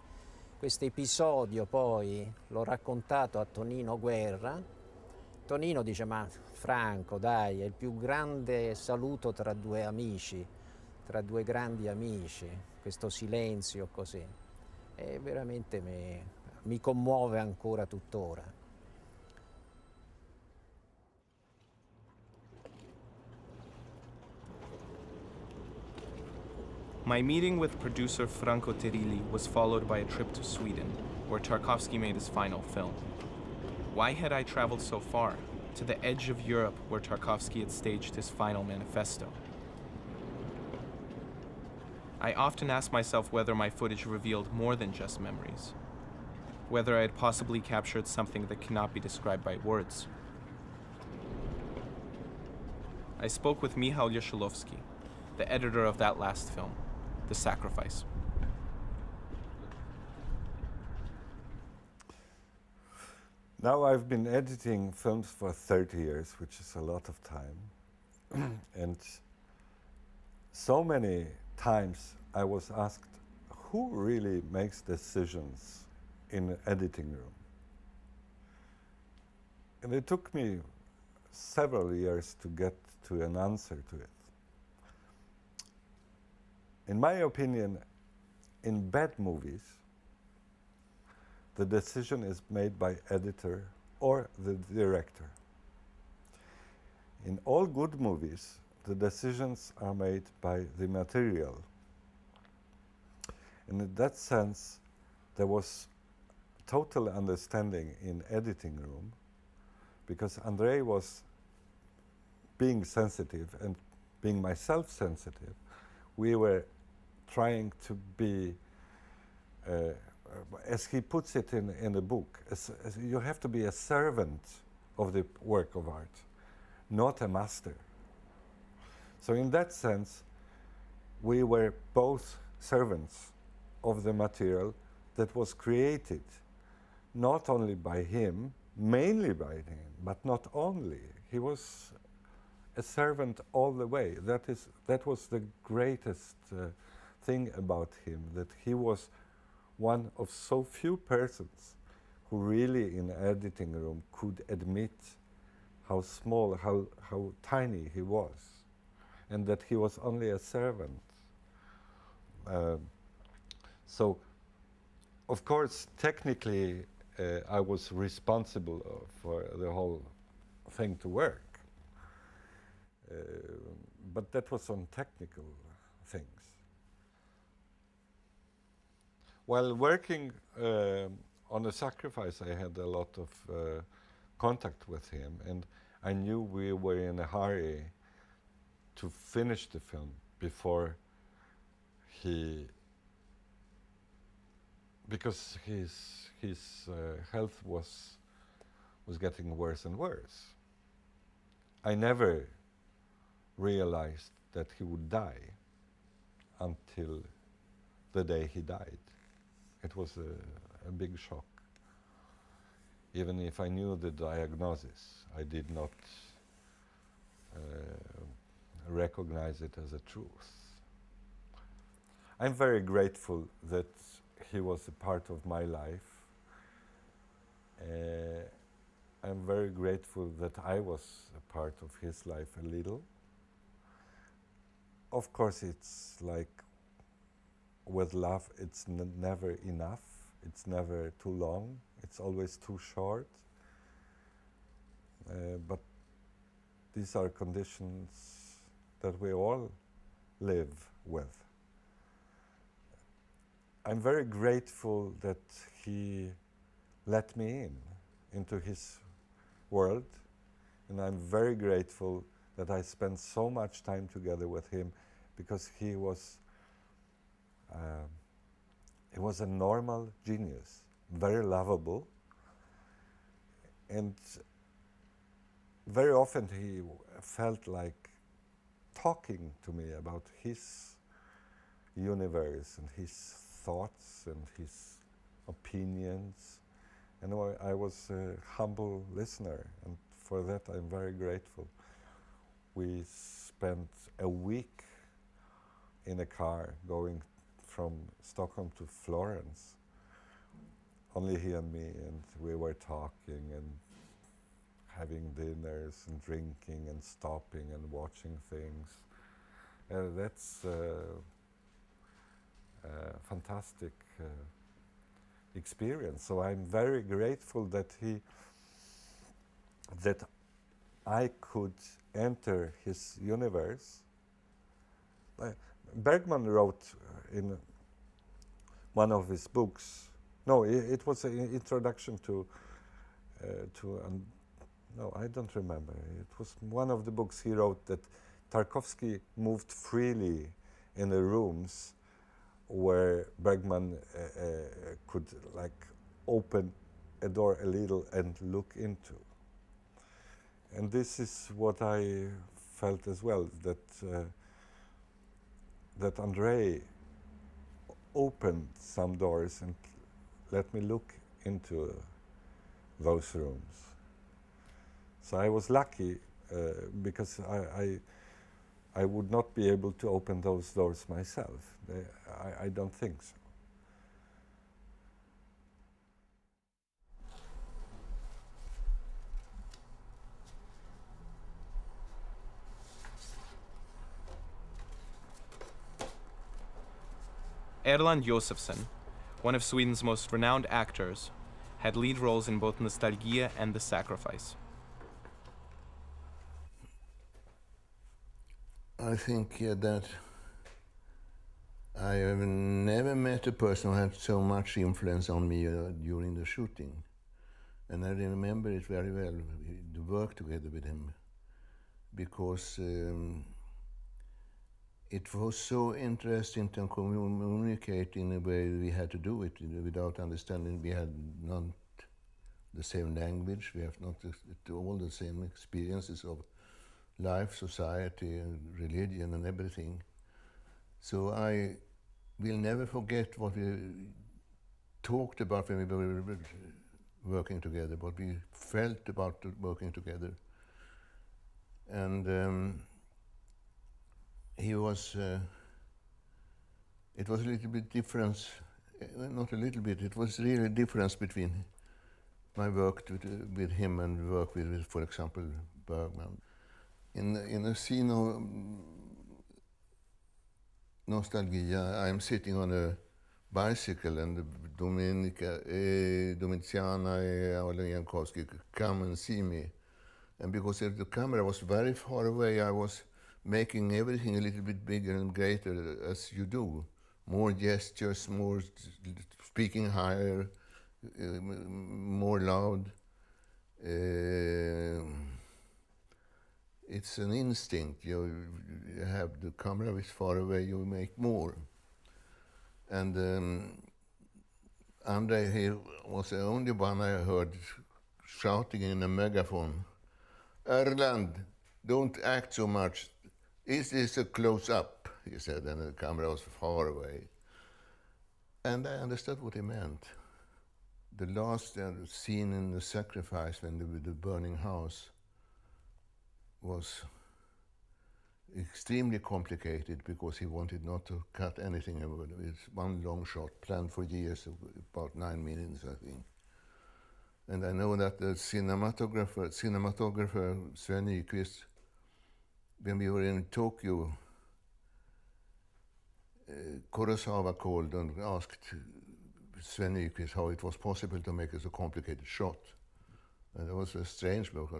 questo episodio poi l'ho raccontato a Tonino Guerra. Tonino dice: ma Franco, dai, è il più grande saluto tra due amici, tra due grandi amici, questo silenzio così, e veramente mi commuove ancora tuttora. My meeting with producer Franco Terilli was followed by a trip to Sweden, where Tarkovsky made his final film. Why had I traveled so far, to the edge of Europe where Tarkovsky had staged his final manifesto? I often ask myself whether my footage revealed more than just memories, whether I had possibly captured something that cannot be described by words. I spoke with Michał Jastrzębski, the editor of that last film, The Sacrifice. Now I've been editing films for 30 years, which is a lot of time. And so many times I was asked, who really makes decisions in an editing room? And it took me several years to get to an answer to it. In my opinion, in bad movies, the decision is made by editor or the director. In all good movies, the decisions are made by the material. And in that sense, there was total understanding in editing room, because Andrei was being sensitive and being myself sensitive. We were trying to be, as he puts it in the book, as you have to be a servant of the work of art, not a master. So in that sense, we were both servants of the material that was created, not only by him, mainly by him, but not only. He was a servant all the way. That was the greatest thing about him, that he was one of so few persons who really in editing room could admit how small, how tiny he was, and that he was only a servant. So, of course, technically, I was responsible for the whole thing to work. But that was on technical things. While working on The Sacrifice, I had a lot of contact with him, and I knew we were in a hurry to finish the film before because his health was getting worse and worse. I never realized that he would die until the day he died. It was a big shock. Even if I knew the diagnosis, I did not recognize it as a truth. I'm very grateful that he was a part of my life. I'm very grateful that I was a part of his life a little. Of course, it's like with love, it's never enough. It's never too long. It's always too short. But these are conditions that we all live with. I'm very grateful that he let me into his world, and I'm very grateful that I spent so much time together with him, because he was a normal genius, very lovable, and very often he felt like talking to me about his universe and his thoughts and his opinions, and I was a humble listener, and for that I'm very grateful. We spent a week in a car going from Stockholm to Florence, only he and me, and we were talking and having dinners and drinking and stopping and watching things. That's fantastic experience. So I'm very grateful that I could enter his universe. Bergman wrote in one of his books. No, it was an introduction to no, I don't remember. It was one of the books he wrote that Tarkovsky moved freely in the rooms where Bergman could like open a door a little and look into. And this is what I felt as well, that Andrei opened some doors and let me look into those rooms. So I was lucky because I would not be able to open those doors myself. I don't think so. Erland Josephson, one of Sweden's most renowned actors, had lead roles in both Nostalgia and The Sacrifice. I think that I have never met a person who had so much influence on me during the shooting. And I remember it very well, the work together with him, because it was so interesting to communicate in a way we had to do it without understanding. We had not the same language, we have not all the same experiences of life, society, and religion and everything. So I will never forget what we talked about when we were working together, what we felt about working together. And he was, it was a little bit difference, not a little bit, it was really a difference between my work with him and work with, for example, Bergman. In a scene of Nostalgia, I'm sitting on a bicycle and Domitiana and Tarkovsky come and see me. And because the camera was very far away, I was making everything a little bit bigger and greater, as you do. More gestures, more speaking higher, more loud. It's an instinct. You have the camera is far away, you make more. And Andrei, he was the only one I heard shouting in a megaphone, "Erland, don't act so much. Is this a close-up?" he said, and the camera was far away. And I understood what he meant. The last scene in The Sacrifice, when with the burning house, was extremely complicated because he wanted not to cut anything. It's one long shot planned for years, about 9 minutes, I think. And I know that the cinematographer Sven Nykvist, when we were in Tokyo, Kurosawa called and asked Sven Nykvist how it was possible to make a so complicated shot. And it was a strange book.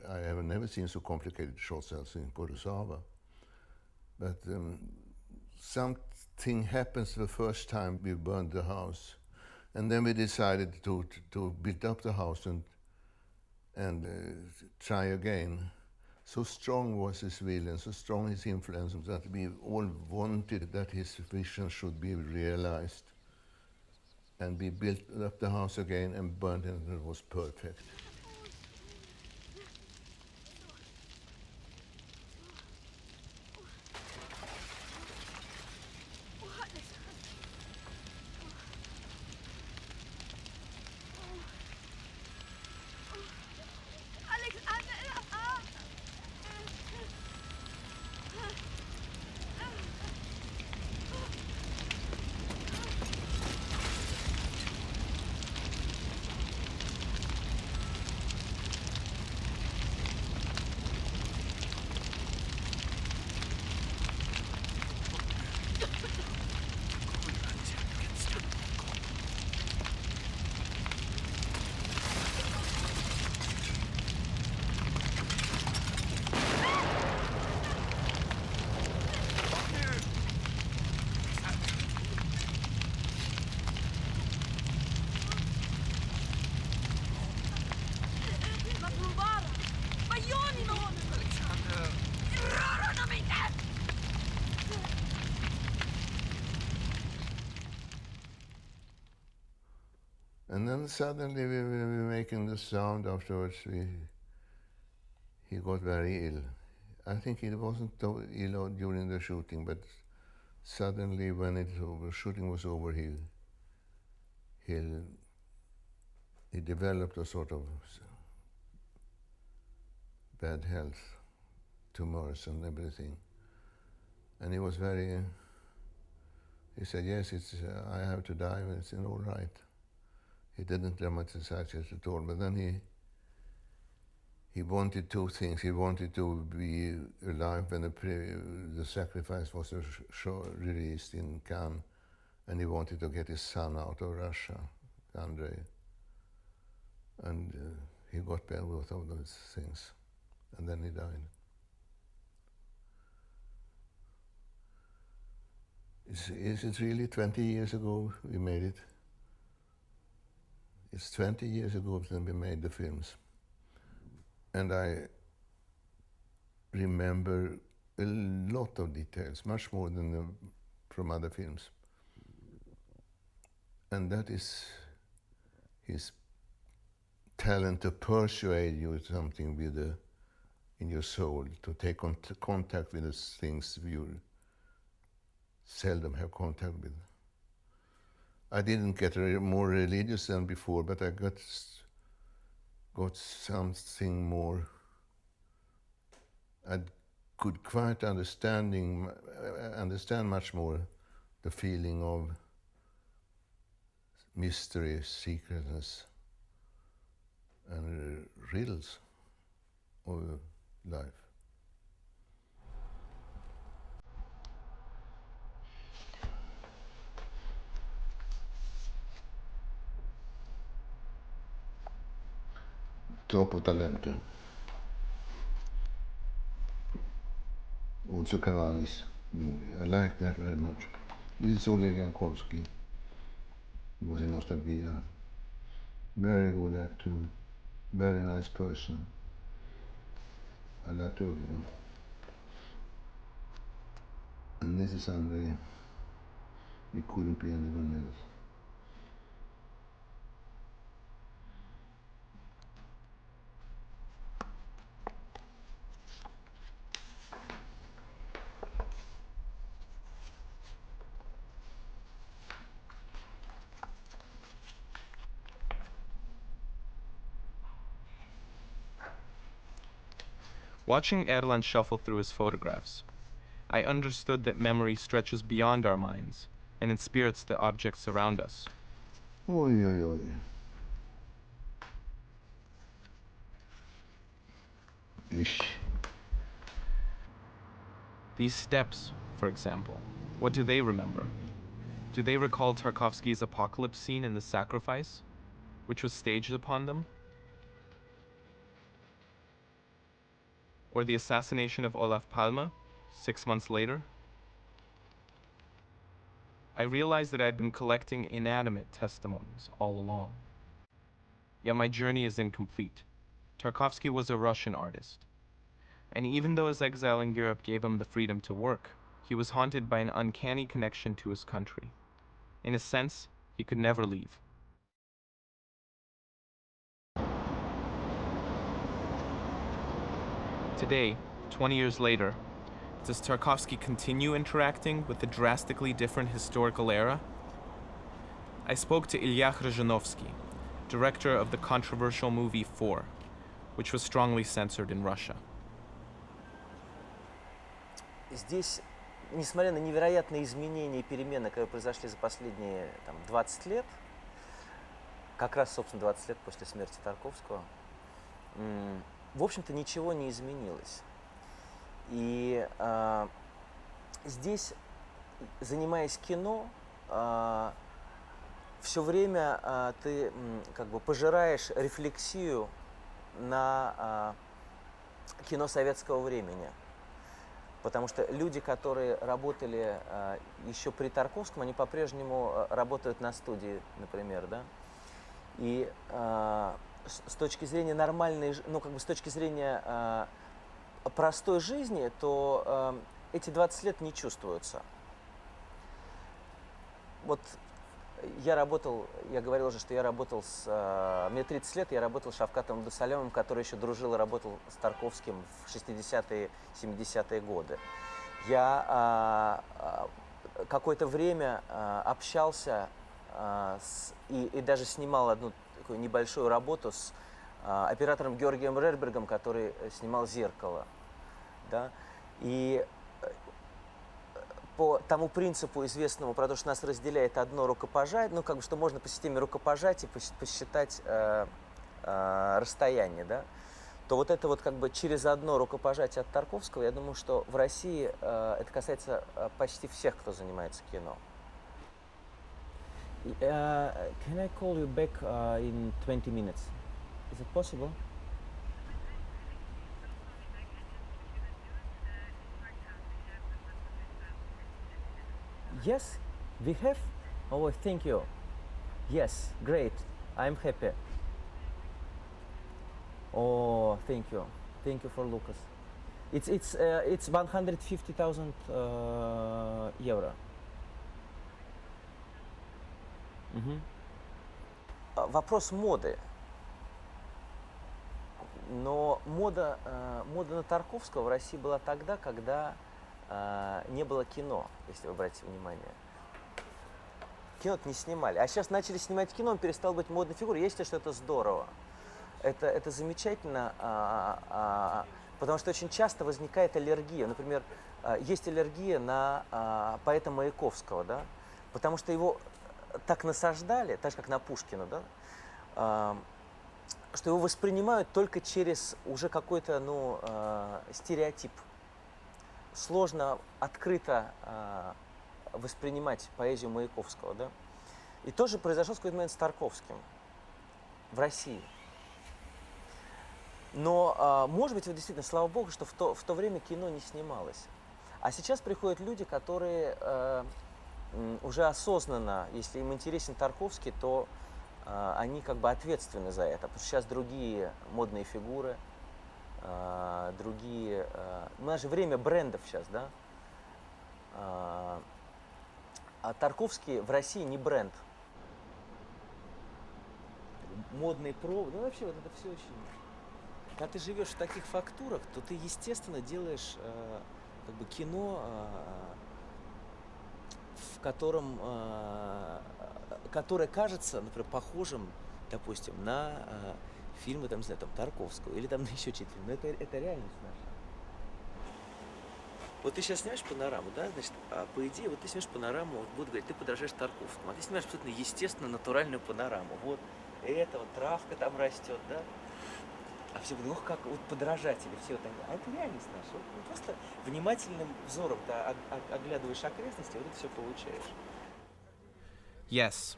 I have never seen so complicated shots as in Kurosawa. But something happens the first time we burned the house. And then we decided to build up the house and try again. So strong was his will and so strong his influence that we all wanted that his vision should be realized. And we built up the house again and burned it, and it was perfect. And then suddenly we were making the sound afterwards. He got very ill. I think he wasn't ill during the shooting, but suddenly when shooting was over, he developed a sort of bad health, tumors and everything. And he was he said, yes, I have to die, but it's all right. He didn't dramatize it at all, but then he wanted two things. He wanted to be alive when the Sacrifice was released in Cannes, and he wanted to get his son out of Russia, Andrei. And he got both of those things, and then he died. Is it really 20 years ago we made it? It's 20 years ago since we made the films. And I remember a lot of details, much more than from other films. And that is his talent to persuade you something in your soul, to take contact with the things you seldom have contact with. I didn't get more religious than before, but I got something more. I could quite understand much more the feeling of mystery, secretness, and riddles of life. Troppo talento. Also Cavalis. I like that very much. This is Andrei Tarkovsky. He was in Nostalgia. Very good actor. Very nice person. I like to, And this is Andrei. It couldn't be anyone else. Watching Erland shuffle through his photographs, I understood that memory stretches beyond our minds and inspires the objects around us. Oi, oi, oi. Ish. These steps, for example, what do they remember? Do they recall Tarkovsky's apocalypse scene in The Sacrifice, which was staged upon them? Or the assassination of Olof Palme 6 months later? I realized that I had been collecting inanimate testimonies all along. Yet my journey is incomplete. Tarkovsky was a Russian artist. And even though his exile in Europe gave him the freedom to work, he was haunted by an uncanny connection to his country. In a sense, he could never leave. Today, 20 years later, does Tarkovsky continue interacting with the drastically different historical era? I spoke to Ilya Khrzhanovsky, director of the controversial movie 4, which was strongly censored in Russia. Здесь, несмотря на невероятные изменения и перемены, которые произошли за последние 20 лет, как раз, собственно, 20 лет после смерти Тарковского, в общем-то, ничего не изменилось. И здесь, занимаясь кино, все время ты как бы пожираешь рефлексию на кино советского времени. Потому что люди, которые работали еще при Тарковском, они по-прежнему работают на студии, например, да? И с точки зрения нормальной, с точки зрения простой жизни, то эти 20 лет не чувствуются. Вот я говорил уже, что я работал мне 30 лет, я работал с Шавкатом Абдусалямом, который еще дружил и работал с Тарковским в 60-е, 70-е годы. Я какое-то время общался и даже снимал одну такую небольшую работу с оператором Георгием Рербергом, который снимал «Зеркало». Да? И по тому принципу известному, про то, что нас разделяет одно рукопожатие, ну, как бы, что можно по системе рукопожатий посчитать расстояние, да, то вот это вот как бы через одно рукопожатие от Тарковского, я думаю, что в России это касается почти всех, кто занимается кино. Can I call you back in 20 minutes? Is it possible? Yes, we have. Oh, thank you. Yes, great. I'm happy. Oh, thank you. Thank you for Lucas. It's 150,000 евро. Вопрос моды. Но мода на Тарковского в России была тогда, когда не было кино, если вы обратите внимание. Кино-то не снимали. А сейчас начали снимать кино, он перестал быть модной фигурой. Я считаю, что это здорово. Это замечательно, потому что очень часто возникает аллергия. Например, есть аллергия на поэта Маяковского, да? Потому что его так насаждали, так же, как на Пушкина, да? Что его воспринимают только через уже какой-то, ну, стереотип. Сложно открыто воспринимать поэзию Маяковского, да? И тоже произошло в какой-то момент с Тарковским в России. Но, может быть, действительно, слава богу, что в то время кино не снималось. А сейчас приходят люди, которые уже осознанно, если им интересен Тарковский, то они как бы ответственны за это. Потому что сейчас другие модные фигуры, другие... У нас же время брендов сейчас, да? А Тарковский в России не бренд. Модный провод, ну вообще вот это все очень... Когда ты живешь в таких фактурах, то ты, естественно, делаешь как бы кино, в котором... которое кажется, например, похожим, допустим, на фильмы, там, не знаю, там, Тарковского или там на еще чьи-то фильмы. Но это реальность наша. Вот ты сейчас снимаешь панораму, да, значит, по идее, вот ты снимаешь панораму, вот будут говорить, ты подражаешь Тарковскому, а ты снимаешь абсолютно естественно натуральную панораму. Вот это вот травка там растет, да. А все говорят, ох, как вот подражатели, все вот они. А это реальность наша. Вот, просто внимательным взором ты оглядываешь окрестности, вот это все получаешь. Yes,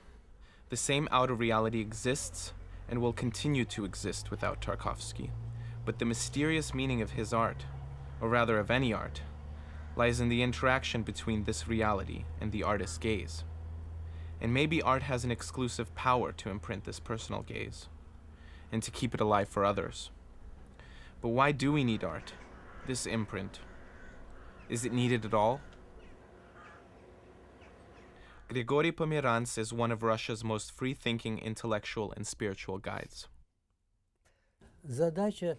the same outer reality exists and will continue to exist without Tarkovsky. But the mysterious meaning of his art, or rather of any art, lies in the interaction between this reality and the artist's gaze. And maybe art has an exclusive power to imprint this personal gaze, and to keep it alive for others. But why do we need art, this imprint? Is it needed at all? Grigory Pomerantz is one of Russia's most free-thinking intellectual and spiritual guides. Задача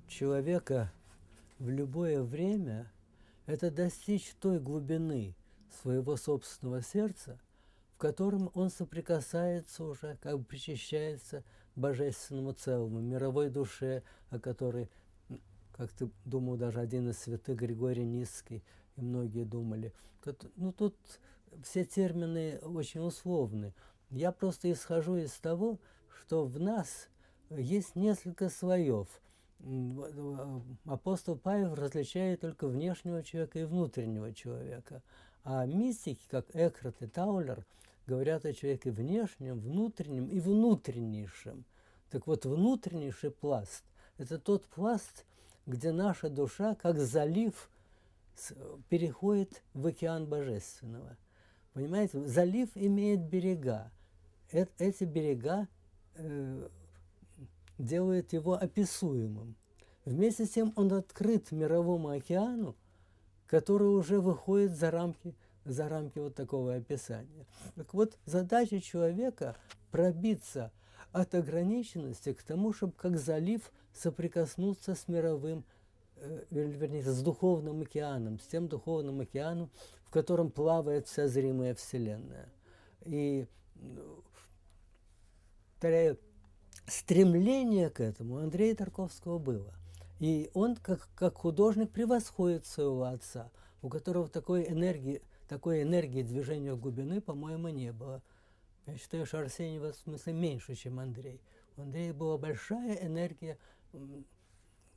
человека в любое время – это достичь той глубины своего собственного сердца, в котором он соприкасается уже, как бы причащается божественному целому, мировой душе, о которой, как ты думал, даже один из святых Григорий Низкий, и многие думали. Ну, тут все термины очень условны. Я просто исхожу из того, что в нас есть несколько слоев. Апостол Павел различает только внешнего человека и внутреннего человека. А мистики, как Экхарт и Таулер, говорят о человеке внешнем, внутреннем и внутреннейшем. Так вот, внутреннейший пласт – это тот пласт, где наша душа, как залив, переходит в океан божественного. Понимаете, залив имеет берега. Эти берега делают его описуемым. Вместе с тем он открыт мировому океану, который уже выходит за рамки за рамки вот такого описания. Так вот, задача человека пробиться от ограниченности к тому, чтобы как залив соприкоснуться с мировым, вернее, с духовным океаном, с тем духовным океаном, в котором плавает вся зримая Вселенная. И стремление к этому у Андрея Тарковского было. И он, как художник, превосходит своего отца, у которого такой энергии движения в глубины, по-моему, не было. Я считаю, что Арсений в этом смысле меньше, чем Андрей. У Андрея была большая энергия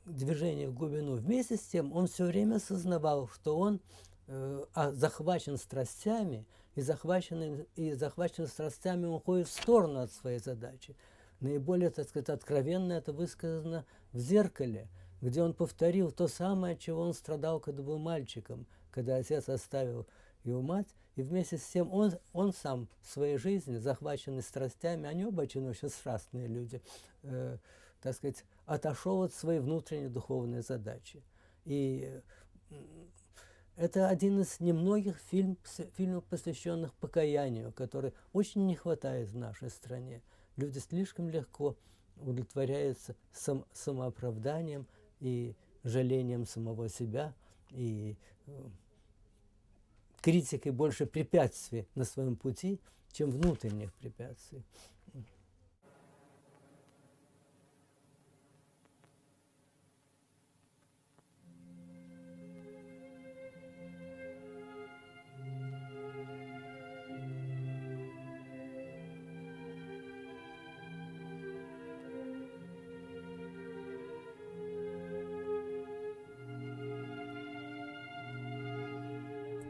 движения в глубину. Вместе с тем он все время осознавал, что он захвачен страстями, и захвачен страстями он уходит в сторону от своей задачи. Наиболее, так сказать, откровенно это высказано в «Зеркале», где он повторил то самое, от чего он страдал, когда был мальчиком, когда отец оставил его мать, и вместе с тем он сам в своей жизни, захваченный страстями, они оба очень страстные люди, так сказать, отошел от своей внутренней духовной задачи. И это один из немногих фильмов, посвященных покаянию, который очень не хватает в нашей стране. Люди слишком легко удовлетворяются самооправданием и жалением самого себя, и критикой больше препятствий на своем пути, чем внутренних препятствий.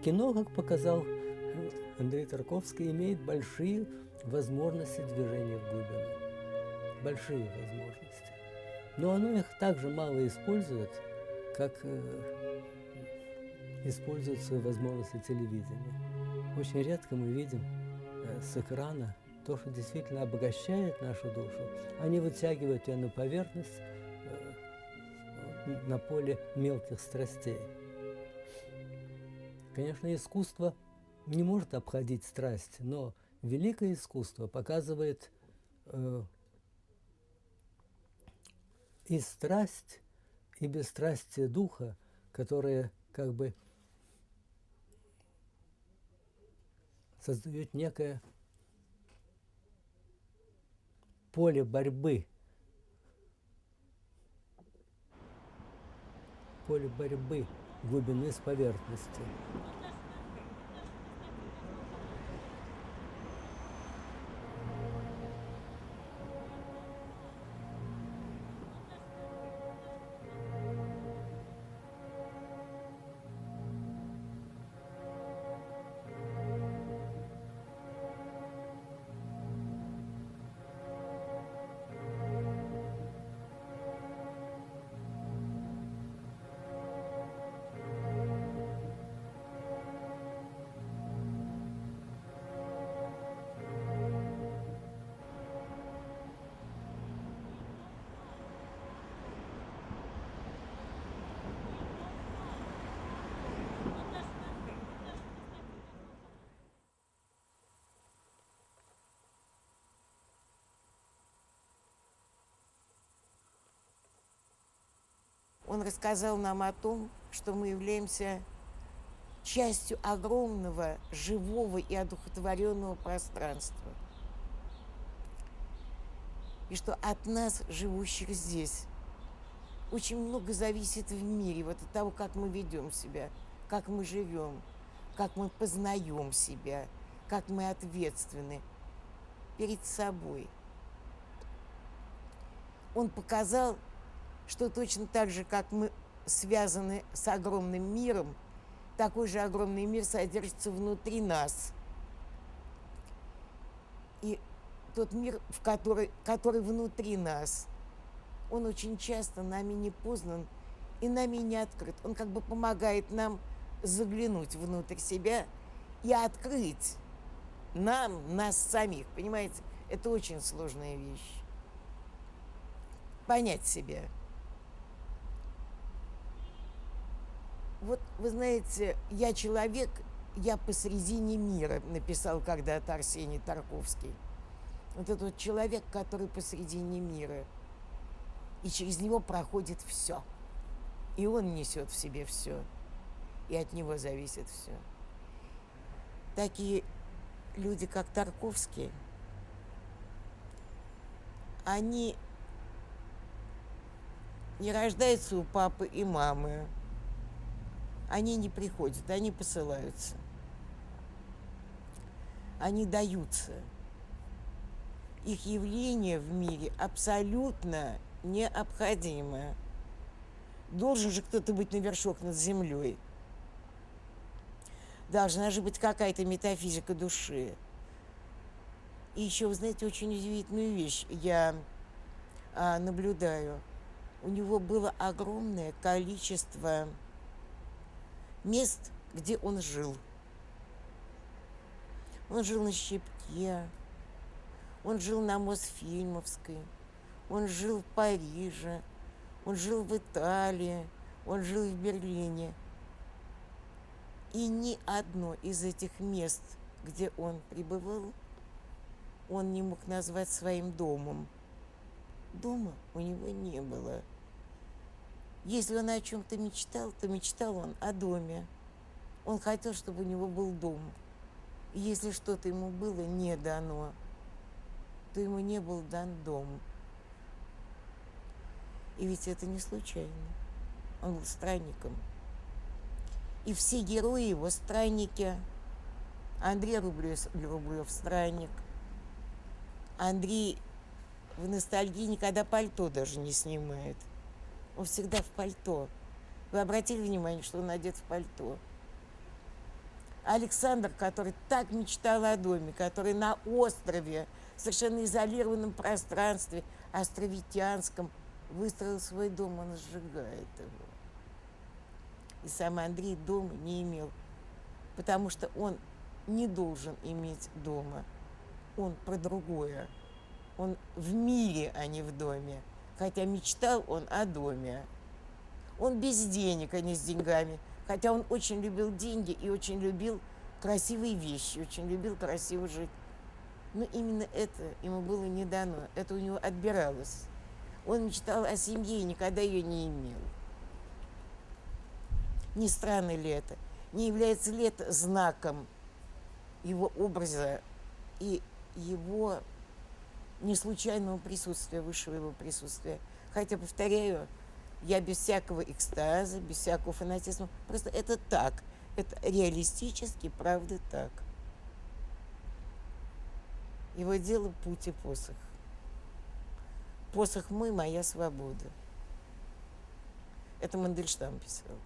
Кино, как показал Андрей Тарковский, имеет большие возможности движения в глубину. Большие возможности. Но оно их так же мало использует, как использует свои возможности телевидения. Очень редко мы видим с экрана то, что действительно обогащает нашу душу. Они вытягивают ее на поверхность, на поле мелких страстей. Конечно, искусство не может обходить страсть, но великое искусство показывает и страсть, и бесстрастие духа, которые как бы создают некое поле борьбы глубины с поверхностью. Он рассказал нам о том, что мы являемся частью огромного, живого и одухотворенного пространства. И что от нас, живущих здесь, очень много зависит в мире, вот от того, как мы ведем себя, как мы живем, как мы познаем себя, как мы ответственны перед собой. Он показал, что точно так же, как мы связаны с огромным миром, такой же огромный мир содержится внутри нас. И тот мир, который внутри нас, он очень часто нами не познан и нами не открыт. Он как бы помогает нам заглянуть внутрь себя и открыть нас самих. Понимаете, это очень сложная вещь. Понять себя. Вот, вы знаете, я человек, «Я посредине мира», написал когда-то Арсений Тарковский. Вот этот вот человек, который посредине мира. И через него проходит все. И он несет в себе все. И от него зависит все. Такие люди, как Тарковский, они не рождаются у папы и мамы. Они не приходят, они посылаются. Они даются. Их явление в мире абсолютно необходимо. Должен же кто-то быть на вершок над землей. Должна же быть какая-то метафизика души. И еще, вы знаете, очень удивительную вещь я наблюдаю. У него было огромное количество мест, где он жил. Он жил на Щепке, он жил на Мосфильмовской, он жил в Париже, он жил в Италии, он жил в Берлине. И ни одно из этих мест, где он пребывал, он не мог назвать своим домом. Дома у него не было. Если он о чем-то мечтал, то мечтал он о доме. Он хотел, чтобы у него был дом. И если что-то ему было не дано, то ему не был дан дом. И ведь это не случайно. Он был странником. И все герои его странники. Андрей Рублев странник. Андрей в ностальгии никогда пальто даже не снимает. Он всегда в пальто. Вы обратили внимание, что он одет в пальто? Александр, который так мечтал о доме, который на острове, в совершенно изолированном пространстве, островитянском, выстроил свой дом, он сжигает его. И сам Андрей дома не имел, потому что он не должен иметь дома. Он про другое. Он в мире, а не в доме. Хотя мечтал он о доме. Он без денег, а не с деньгами. Хотя он очень любил деньги и очень любил красивые вещи, очень любил красиво жить. Но именно это ему было не дано. Это у него отбиралось. Он мечтал о семье и никогда ее не имел. Не странно ли это? Не является ли это знаком его образа и его неслучайного присутствия, высшего его присутствия? Хотя, повторяю, я без всякого экстаза, без всякого фанатизма. Просто это так. Это реалистически, правда, так. Его дело путь и посох. Посох мой, моя свобода. Это Мандельштам писал.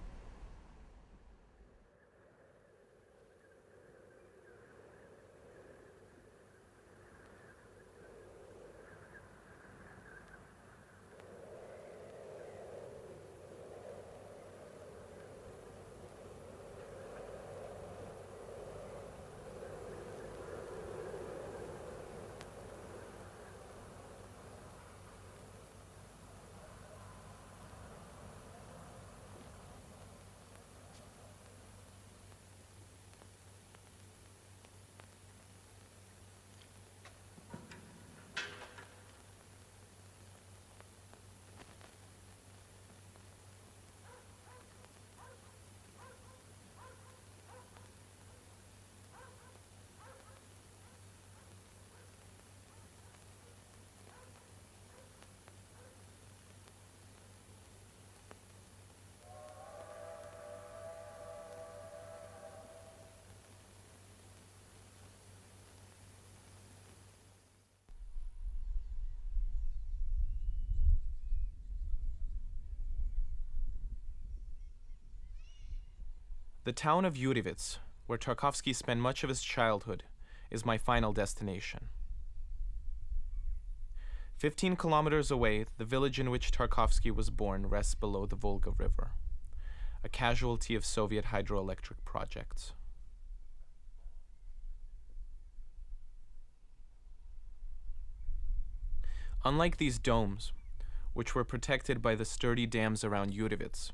The town of Yurevits, where Tarkovsky spent much of his childhood, is my final destination. 15 kilometers away, the village in which Tarkovsky was born rests below the Volga River, a casualty of Soviet hydroelectric projects. Unlike these domes, which were protected by the sturdy dams around Yurevits,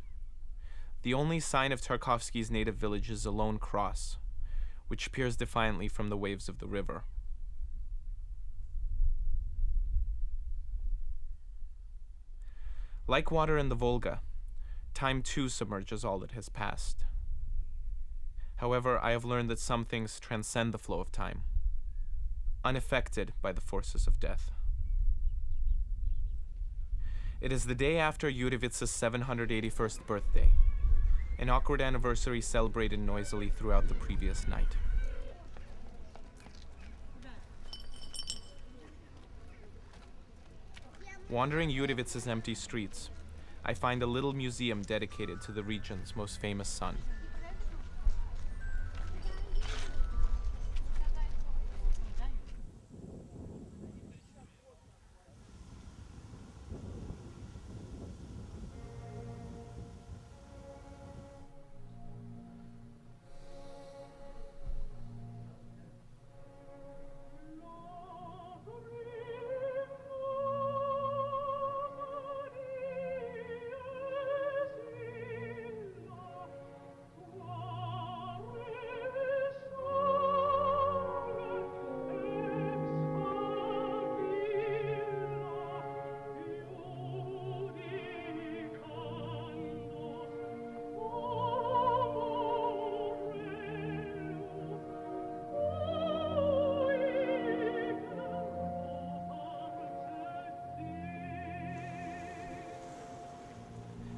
the only sign of Tarkovsky's native village is a lone cross, which peers defiantly from the waves of the river. Like water in the Volga, time too submerges all that has passed. However, I have learned that some things transcend the flow of time, unaffected by the forces of death. It is the day after Yudewitz's 781st birthday, an awkward anniversary celebrated noisily throughout the previous night. Wandering Yudewitz's empty streets, I find a little museum dedicated to the region's most famous son.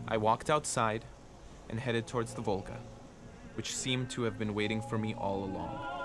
I walked outside and headed towards the Volga, which seemed to have been waiting for me all along.